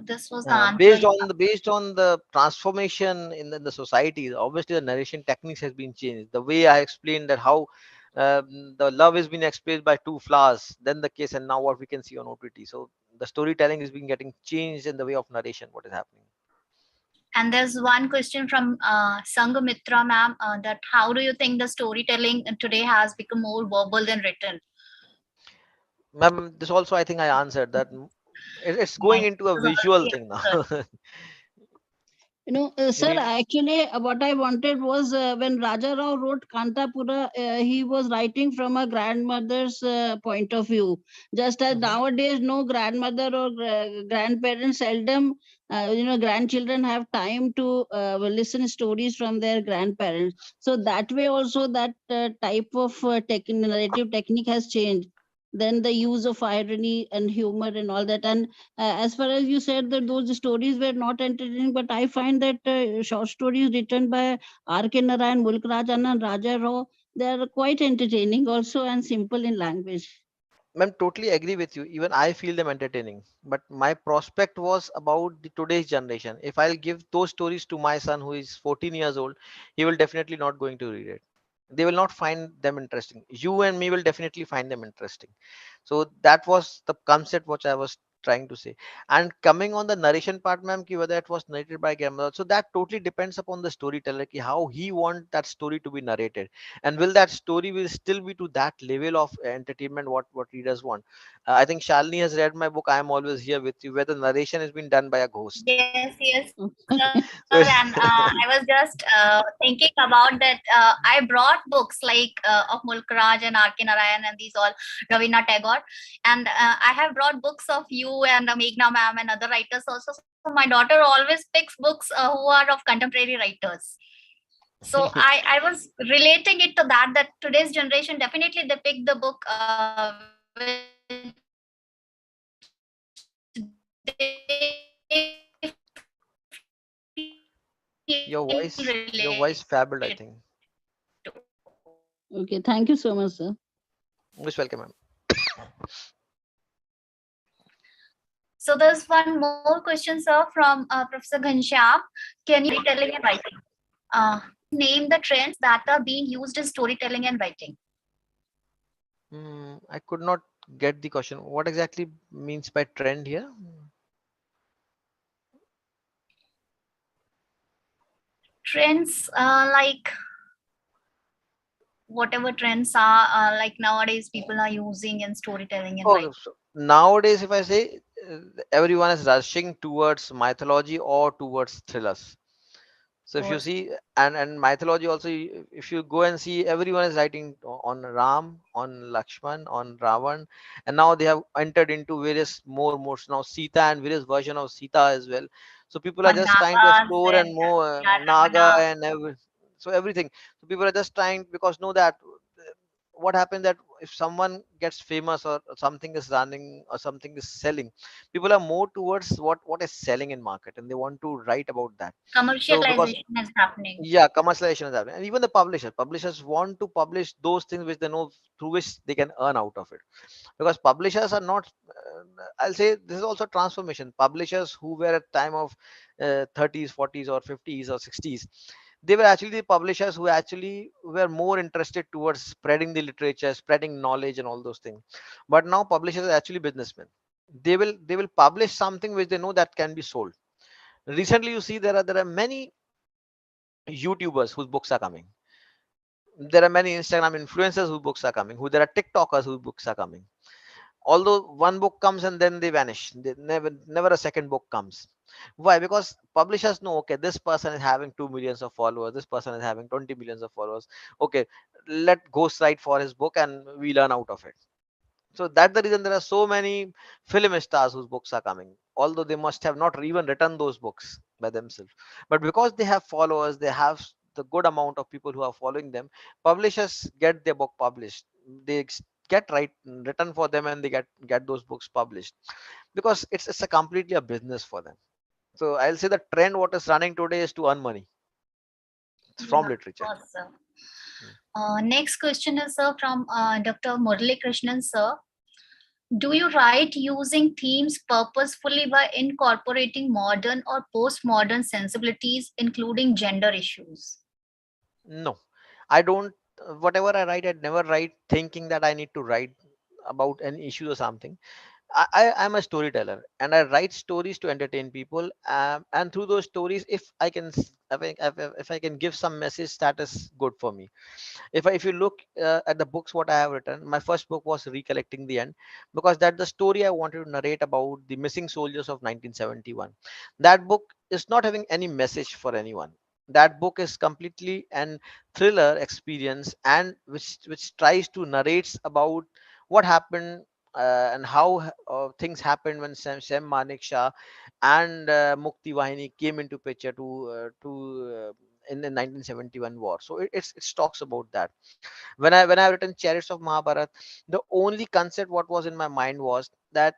this was the answer. Based on the transformation in the society, obviously the narration techniques has been changed. The way I explained that how the love is being expressed by two flowers, then the case, and now what we can see on OTT. So the storytelling is being getting changed in the way of narration. What is happening? And there's one question from Sangamitra, ma'am, that how do you think the storytelling today has become more verbal than written? Ma'am, this also I think I answered that. It's going Yes, into a it was visual already thing now. answered. You Sir, need actually, what I wanted was when Raja Rao wrote Kantapura, he was writing from a grandmother's point of view. Just as Mhm. nowadays, no grandmother or grandparents seldom, grandchildren have time to listen stories from their grandparents. So that way also, that type of narrative technique has changed. Then the use of irony and humor and all that, and as far as you said that those stories were not entertaining, but I find that short stories written by R.K. Narayan, Mulk Raj Anand, Raja Rao, they are quite entertaining also and simple in language. Ma'am, totally agree with you. Even I feel them entertaining. But my prospect was about the today's generation. If I'll give those stories to my son who is 14 years old, he will definitely not going to read it. They will not find them interesting. You and me will definitely find them interesting. So that was the concept which I was trying to say. And coming on the narration part, ma'am, ki whether it was narrated by grandmother, so that totally depends upon the storyteller, ki how he want that story to be narrated, and will that story will still be to that level of entertainment what readers want. I think Shalini has read my book. I am always here with you, where the narration has been done by a ghost. Yes, sir. And So I was just thinking about that. I brought books like of Mulk Raj and R.K. Narayan and these all Ravina Tagore, and I have brought books of you and Meghna ma'am and other writers also. So my daughter always picks books who are of contemporary writers. So I was relating it to that today's generation definitely they pick the book which they feel your voice fabled, I related think. to. Okay, thank you so much, sir. Most welcome, ma'am. So there's one more question, sir, from Professor Ghanshyam. Can you storytelling and writing? Name the trends that are being used in storytelling and writing. I could not get the question. What exactly means by trend here? Trends like whatever trends are like nowadays people are using in storytelling and Oh, writing. so nowadays, if I say everyone is rushing towards mythology or towards thrillers. So if you Or see, and mythology also, if you go and see, everyone is writing on Ram, on Lakshman, on Ravan, and now they have entered into various more modes now, Sita and various version of Sita as well. So people are just trying to Nagas explore and and more yeah, Naga Ravana. and so everything. So people are just trying because know that what happens that if someone gets famous or something is running or something is selling, people are more towards what is selling in market, and they want to write about that. So because Commercialization is happening. yeah, commercialization is happening, and even the publishers want to publish those things which they know through which they can earn out of it, because publishers are not I'll say this is also transformation. Publishers who were at time of 30s, 40s or 50s or 60s, they were actually the publishers who actually were more interested towards spreading the literature, spreading knowledge and all those things. But now publishers are actually businessmen. They will publish something which they know that can be sold. Recently you see there are many YouTubers whose books are coming. There are many Instagram influencers whose books are coming. Who there are TikTokers whose books are coming. Although one book comes and then they vanish, never a second book comes. Why? Because publishers know, okay, this person is having 2 millions of followers, this person is having 20 millions of followers. Okay, let ghost write for his book and we learn out of it. So that's the reason there are so many film stars whose books are coming, although they must have not even written those books by themselves. But because they have followers, they have the good amount of people who are following them, publishers get their book published. They get written for them, and they get those books published, because it's a completely a business for them. So I'll say the trend what is running today is to earn money from Yeah, of literature. course, sir. Mm. Next question is from Dr. Murali Krishnan, sir. Do you write using themes purposefully by incorporating modern or postmodern sensibilities, including gender issues? No, I don't. Whatever I write, I never write thinking that I need to write about an issue or something. I'm a storyteller, and I write stories to entertain people. And through those stories, if I can, if I can give some message, that is good for me. If you look at the books what I have written, my first book was Recollecting the End, because that's the story I wanted to narrate about the missing soldiers of 1971. That book is not having any message for anyone. That book is completely an thriller experience, and which tries to narrates about what happened, and how things happened when Sam Manik Shah and Mukti Wahini came into picture in the 1971 war. So it talks about that. When I written Chariots of Mahabharat, the only concept what was in my mind was that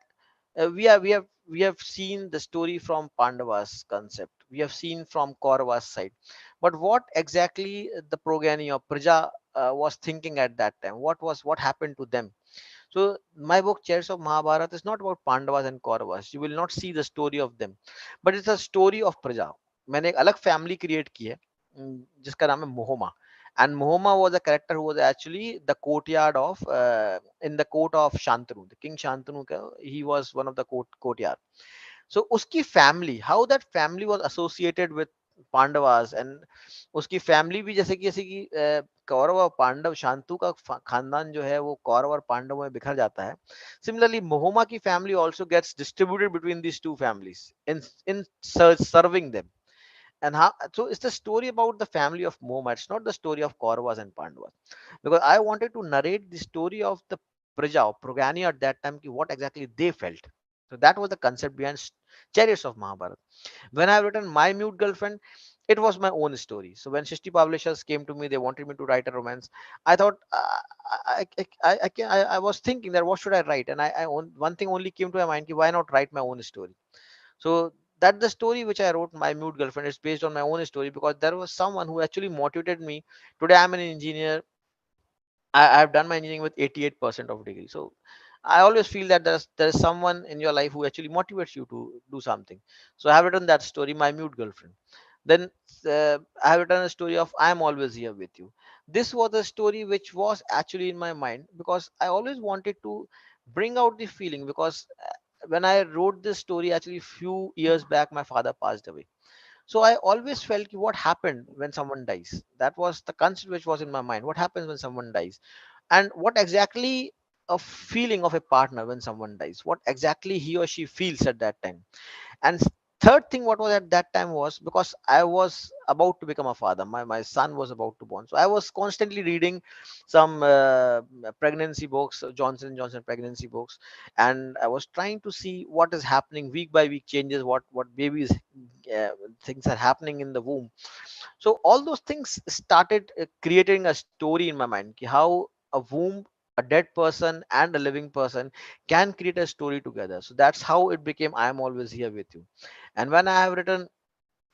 we have seen the story from Pandavas concept. We have seen from Kauravas side, but what exactly the Progani or Praja was thinking at that time? What happened to them? So my book Chairs of Mahabharata is not about Pandavas and Kauravas. You will not see the story of them, but it's a story of प्रजा. मैंने एक अलग family create की है, जिसका नाम है मोहमा. And Mohoma was a character who was actually the courtyard of in the court of Shantanu, the king Shantanu. He was one of the courtyard. So uski family, how that family was associated with Pandavas, and उसकी family भी जैसे कि कौरव और पांडव, शांतु का खानदान जो है वो कौरव और पांडव में बिखर जाता है. Similarly, Mohoma की family also gets distributed between these two families in serving them. And how, so it's the story about the family of Mohama. It's not the story of Kauravas and Pandavas, because I wanted to narrate the story of the Praja or Progani at that time, ki what exactly they felt. So that was the concept behind Chariots of Mahabharata. When I written My Mute Girlfriend, it was my own story. So when Shishti publishers came to me, they wanted me to write a romance. I thought I was thinking that what should I write, and one thing only came to my mind: ki why not write my own story? So that the story which I wrote, My Mute Girlfriend, is based on my own story, because there was someone who actually motivated me. Today I'm an engineer. I've done my engineering with 88% of degree. So I always feel that there's someone in your life who actually motivates you to do something. So I have written that story, My Mute Girlfriend. Then I have written a story of I Am Always Here With You. This was a story which was actually in my mind, because I always wanted to bring out the feeling, because when I wrote this story, actually few years back, my father passed away. So I always felt what happened when someone dies. That was the concept which was in my mind. What happens when someone dies? And what exactly a feeling of a partner when someone dies? What exactly he or she feels at that time? And third thing what was at that time was, because I was about to become a father, my son was about to born, so I was constantly reading some pregnancy books, Johnson pregnancy books, and I was trying to see what is happening week by week, changes, what babies uh, things are happening in the womb. So all those things started creating a story in my mind, ki how a womb, a dead person and a living person can create a story together. So that's how it became I Am Always Here With You. And when I have written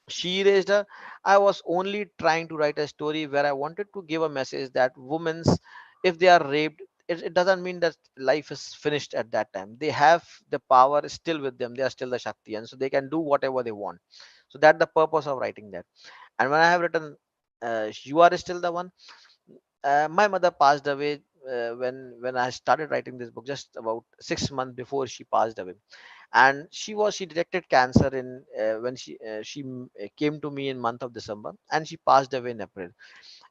She Raised Her, I was only trying to write a story where I wanted to give a message that women's, if they are raped, it doesn't mean that life is finished at that time. They have the power still with them. They are still the Shakti, and so they can do whatever they want. So that's the purpose of writing that. And when I have written You Are Still the One, my mother passed away when I started writing this book, just about 6 months before she passed away. And she detected cancer in when she came to me in month of December, and she passed away in April.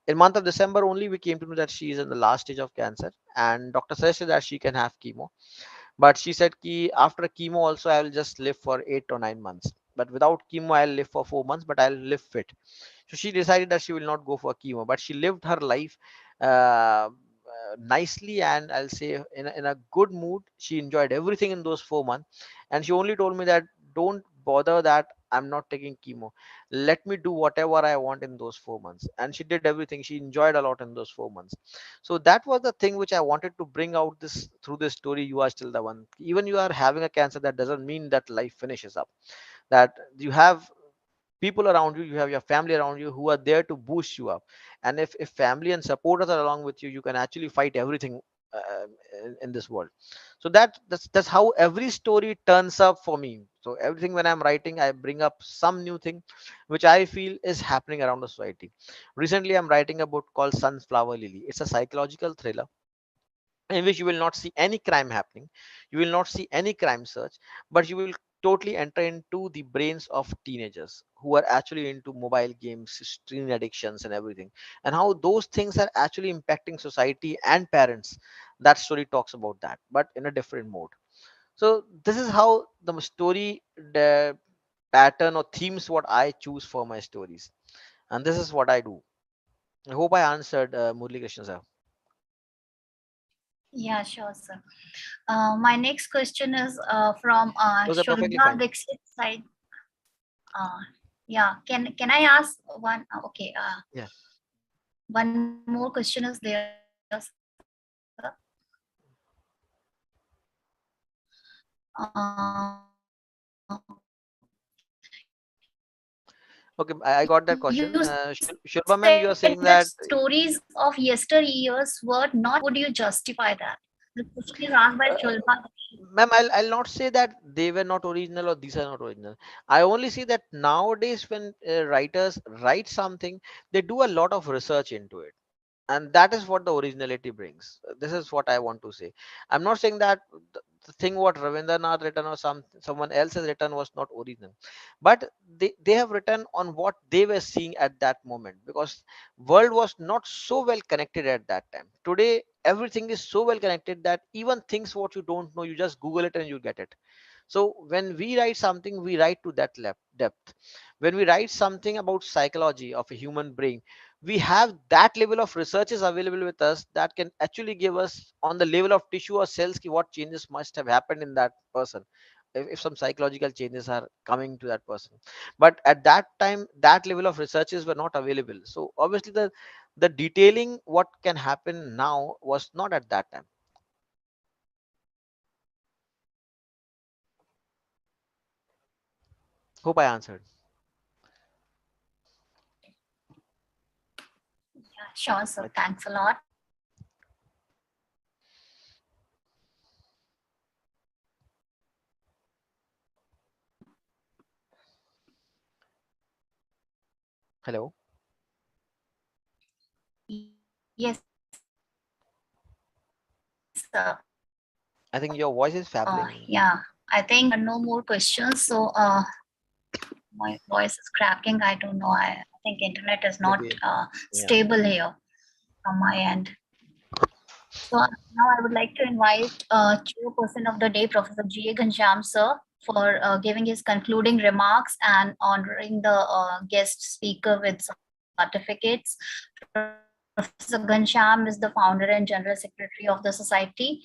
In month of December only we came to know that she is in the last stage of cancer, and doctor suggested that she can have chemo. But she said ki after chemo also I will just live for 8 or 9 months. But without chemo I'll live for 4 months, but I'll live fit. So she decided that she will not go for chemo, but she lived her life uh, nicely, and I'll say in a good mood. She enjoyed everything in those 4 months, and she only told me that don't bother that I'm not taking chemo. Let me do whatever I want in those 4 months. And she did everything. She enjoyed a lot in those 4 months. So that was the thing which I wanted to bring out this through this story. You are still the one. Even you are having a cancer, that doesn't mean that life finishes up. That you have people around you, you have your family around you who are there to boost you up. And if family and supporters are along with you, you can actually fight everything in this world. So that's how every story turns up for me. So everything, when I'm writing, I bring up some new thing which I feel is happening around the society. Recently I'm writing a book called Sunflower Lily. It's a psychological thriller in which you will not see any crime happening, you will not see any crime search, but you will totally enter into the brains of teenagers who are actually into mobile games, screen addictions, and everything, and how those things are actually impacting society and parents. That story talks about that, but in a different mode. So this is how the story, the pattern or themes, what I choose for my stories, and this is what I do. I hope I answered, Murli Krishna sir. Yeah, sure, sir. My next question is from Those are perfectly Shulba fine. Dixit side. Uh, yeah, can I ask one? Okay, Yeah. one more question is there, sir. Okay, I got that You question. said Shilpa that ma'am, you are saying stories that, of yesteryears were not. Would you justify that? The question is asked by Shulba. ma'am, I'll not say that they were not original or these are not original. I only see that nowadays when writers write something, they do a lot of research into it, and that is what the originality brings. This is what I want to say. I'm not saying that the thing what Ravindranath written or someone else has written was not original, but they have written on what they were seeing at that moment, because world was not so well connected at that time. Today everything is so well connected that even things what you don't know, you just Google it and you get it. So when we write something, we write to that depth. When we write something about psychology of a human brain, we have that level of researches available with us that can actually give us on the level of tissue or cells what changes must have happened in that person, if some psychological changes are coming to that person. But at that time, that level of researches were not available. So obviously the detailing what can happen now was not at that time. Hope I answered. Yeah, sure, sir. Right. Thanks a lot. Hello. Yes, sir. I think your voice is Yeah, fabbling. I think no more questions. So my voice is cracking. I don't know. I think internet is not Maybe. Yeah. stable here from my end. So now I would like to invite Chairperson of the day, Professor G. A. Ghanshyam, sir, for giving his concluding remarks and honoring the guest speaker with certificates. Professor Ghanshyam is the founder and general secretary of the society.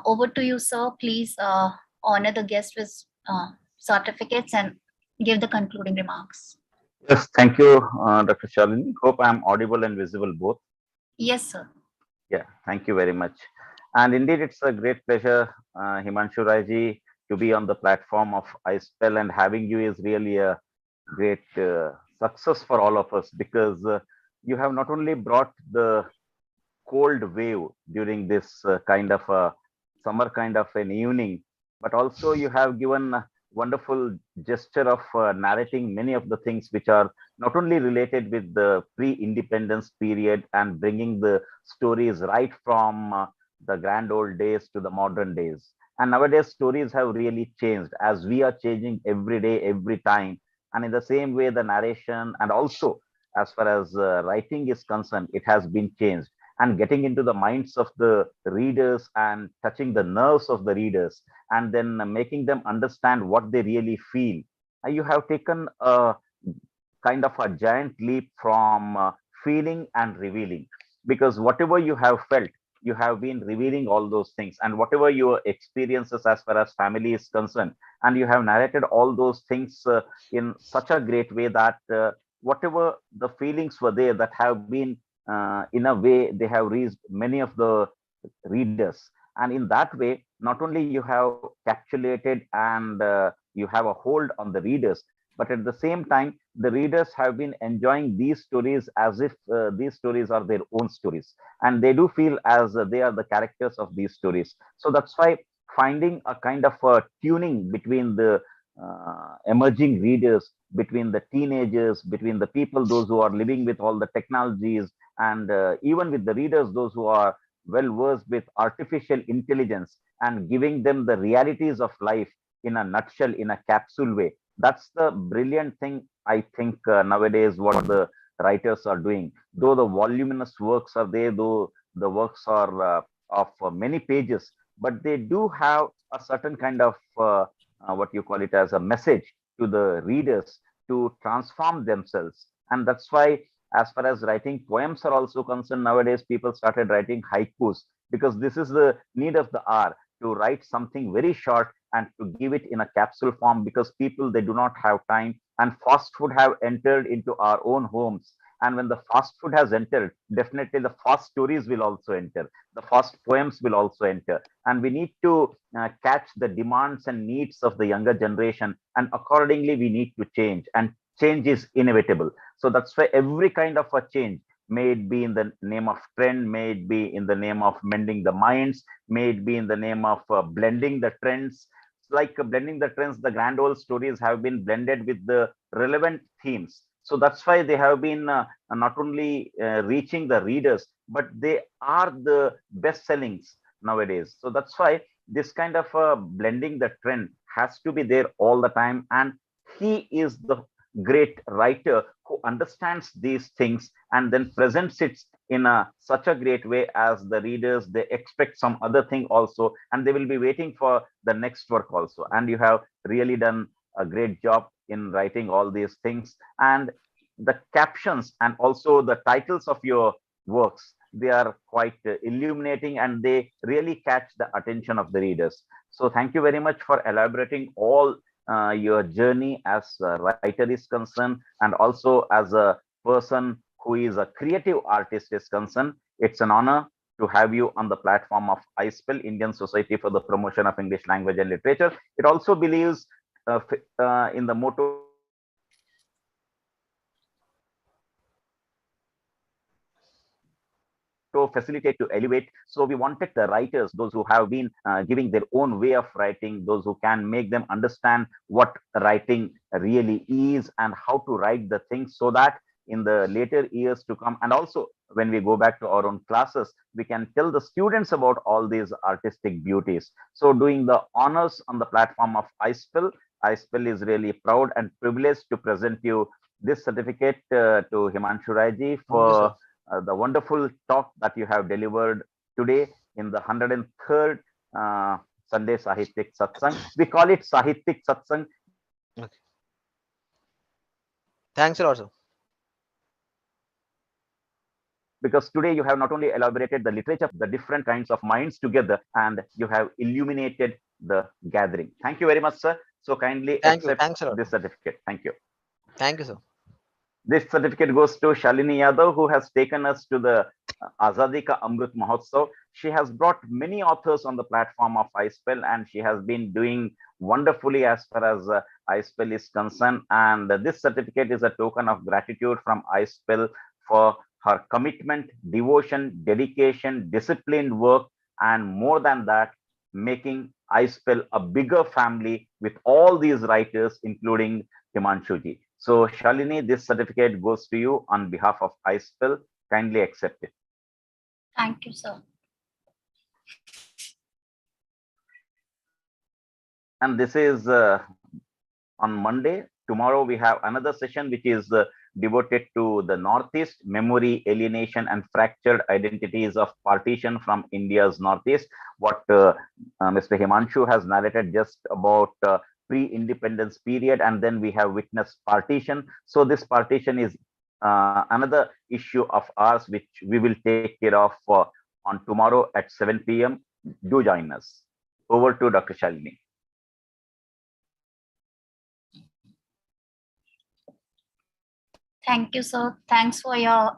Over to you, sir. Please honor the guest with certificates and give the concluding remarks. Yes, thank you, Dr. Shalini. Hope I'm audible and visible both. Yes, sir. Yeah, thank you very much. And indeed, it's a great pleasure, Himanshu Raji, to be on the platform of iSPELL, and having you is really a great success for all of us, because you have not only brought the cold wave during this kind of a summer kind of an evening, but also you have given a wonderful gesture of narrating many of the things which are not only related with the pre-independence period and bringing the stories right from the grand old days to the modern days. And nowadays, stories have really changed as we are changing every day, every time. And in the same way, the narration and also as far as writing is concerned, it has been changed, and getting into the minds of the readers and touching the nerves of the readers, and then making them understand what they really feel. You have taken a kind of a giant leap from feeling and revealing, because whatever you have felt, you have been revealing all those things, and whatever your experiences as far as family is concerned, and you have narrated all those things in such a great way that whatever the feelings were there that have been in a way they have reached many of the readers. And in that way, not only you have capsulated and you have a hold on the readers, but at the same time the readers have been enjoying these stories as if these stories are their own stories, and they do feel as they are the characters of these stories. So that's why finding a kind of tuning between the emerging readers, between the teenagers, between the people those who are living with all the technologies, and even with the readers those who are well versed with artificial intelligence, and giving them the realities of life in a nutshell, in a capsule way. That's the brilliant thing, I think, nowadays, what the writers are doing. Though the voluminous works are there, though the works are of many pages, but they do have a certain kind of what you call it as a message to the readers to transform themselves. And that's why, as far as writing poems are also concerned, nowadays people started writing haikus, because this is the need of the hour, to write something very short and to give it in a capsule form, because people, they do not have time, and fast food have entered into our own homes. And when the fast food has entered, definitely the fast stories will also enter, the fast poems will also enter, and we need to catch the demands and needs of the younger generation, and accordingly we need to change, and change is inevitable. So that's why every kind of a change, may it be in the name of trend, may it be in the name of mending the minds, may it be in the name of blending the trends. Like blending the trends, the grand old stories have been blended with the relevant themes. So that's why they have been not only reaching the readers, but they are the best sellings nowadays. So that's why this kind of blending the trend has to be there all the time. And he is the great writer who understands these things and then presents it in such a great way, as the readers, they expect some other thing also, and they will be waiting for the next work also. And you have really done a great job in writing all these things. And the captions and also the titles of your works, they are quite illuminating, and they really catch the attention of the readers. So thank you very much for elaborating all your journey as a writer is concerned, and also as a person who is a creative artist is concerned. It's an honor to have you on the platform of iSPELL, Indian Society for the Promotion of English Language and Literature. It also believes in the motto facilitate to elevate. So we wanted the writers, those who have been giving their own way of writing, those who have been giving their own way of writing, those who can make them understand what writing really is, and how to write the things, so that in the later years to come, and also when we go back to our own classes, we can tell the students about all these artistic beauties. So doing the honors on the platform of iSPELL, iSPELL is really proud and privileged to present you this certificate to Himanshu Raiji for the wonderful talk that you have delivered today in the 103rd Sunday Sahityak Satsang. We call it Sahityak Satsang because today you have not only elaborated the literature, Thanks a lot, sir. because today you have not only elaborated the literature, the different kinds of minds together, and you have illuminated the gathering. Thank you very much, sir. So kindly Thank you. accept Thanks a lot. this certificate. Thank you. Thank you, sir. This certificate goes to Shalini Yadav, who has taken us to the Azadi Ka Amrit Mahotsav. She has brought many authors on the platform of iSPELL, and she has been doing wonderfully as far as iSPELL is concerned. And this certificate is a token of gratitude from iSPELL for her commitment, devotion, dedication, disciplined work, and more than that, making iSPELL a bigger family with all these writers, including Himanshuji. So, Shalini, this certificate goes to you on behalf of iSPELL. Kindly accept it. Thank you, sir. And this is on Monday. Tomorrow we have another session which is devoted to the Northeast, memory, alienation, and fractured identities of partition from India's Northeast. What Mr. Himanshu has narrated just about pre-independence period, and then we have witnessed partition. So this partition is another issue of ours which we will take care of on tomorrow at 7 p.m. Do join us. Over to Dr. Shalini. Thank you, sir. Thanks for your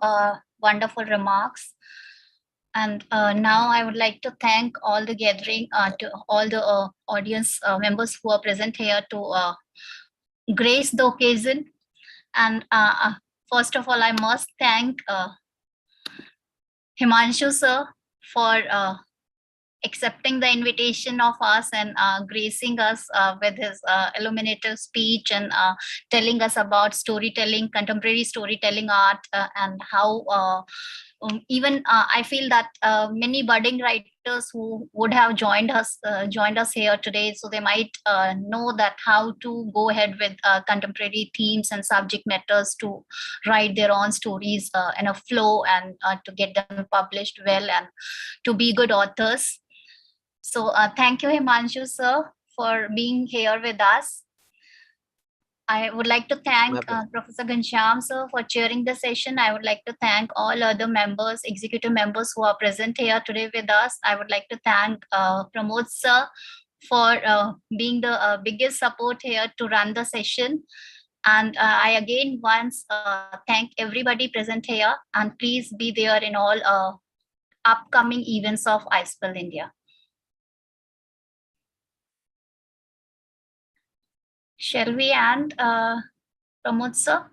wonderful remarks. And now I would like to thank all the gathering, to all the audience members who are present here to grace the occasion. And first of all, I must thank Himanshu sir for accepting the invitation of us and gracing us with his illuminative speech and telling us about storytelling, contemporary storytelling art, and how even I feel that many budding writers who would have joined us here today, so they might know that how to go ahead with contemporary themes and subject matters to write their own stories in a flow and to get them published well and to be good authors. So thank you, Himanshu sir, for being here with us. I would like to thank Professor Ghanshyam sir for chairing the session. I would like to thank all other members, executive members who are present here today with us. I would like to thank Pramod sir for being the biggest support here to run the session. And I again once thank everybody present here, and please be there in all upcoming events of iSPELL India. Shall we end, Pramod sir?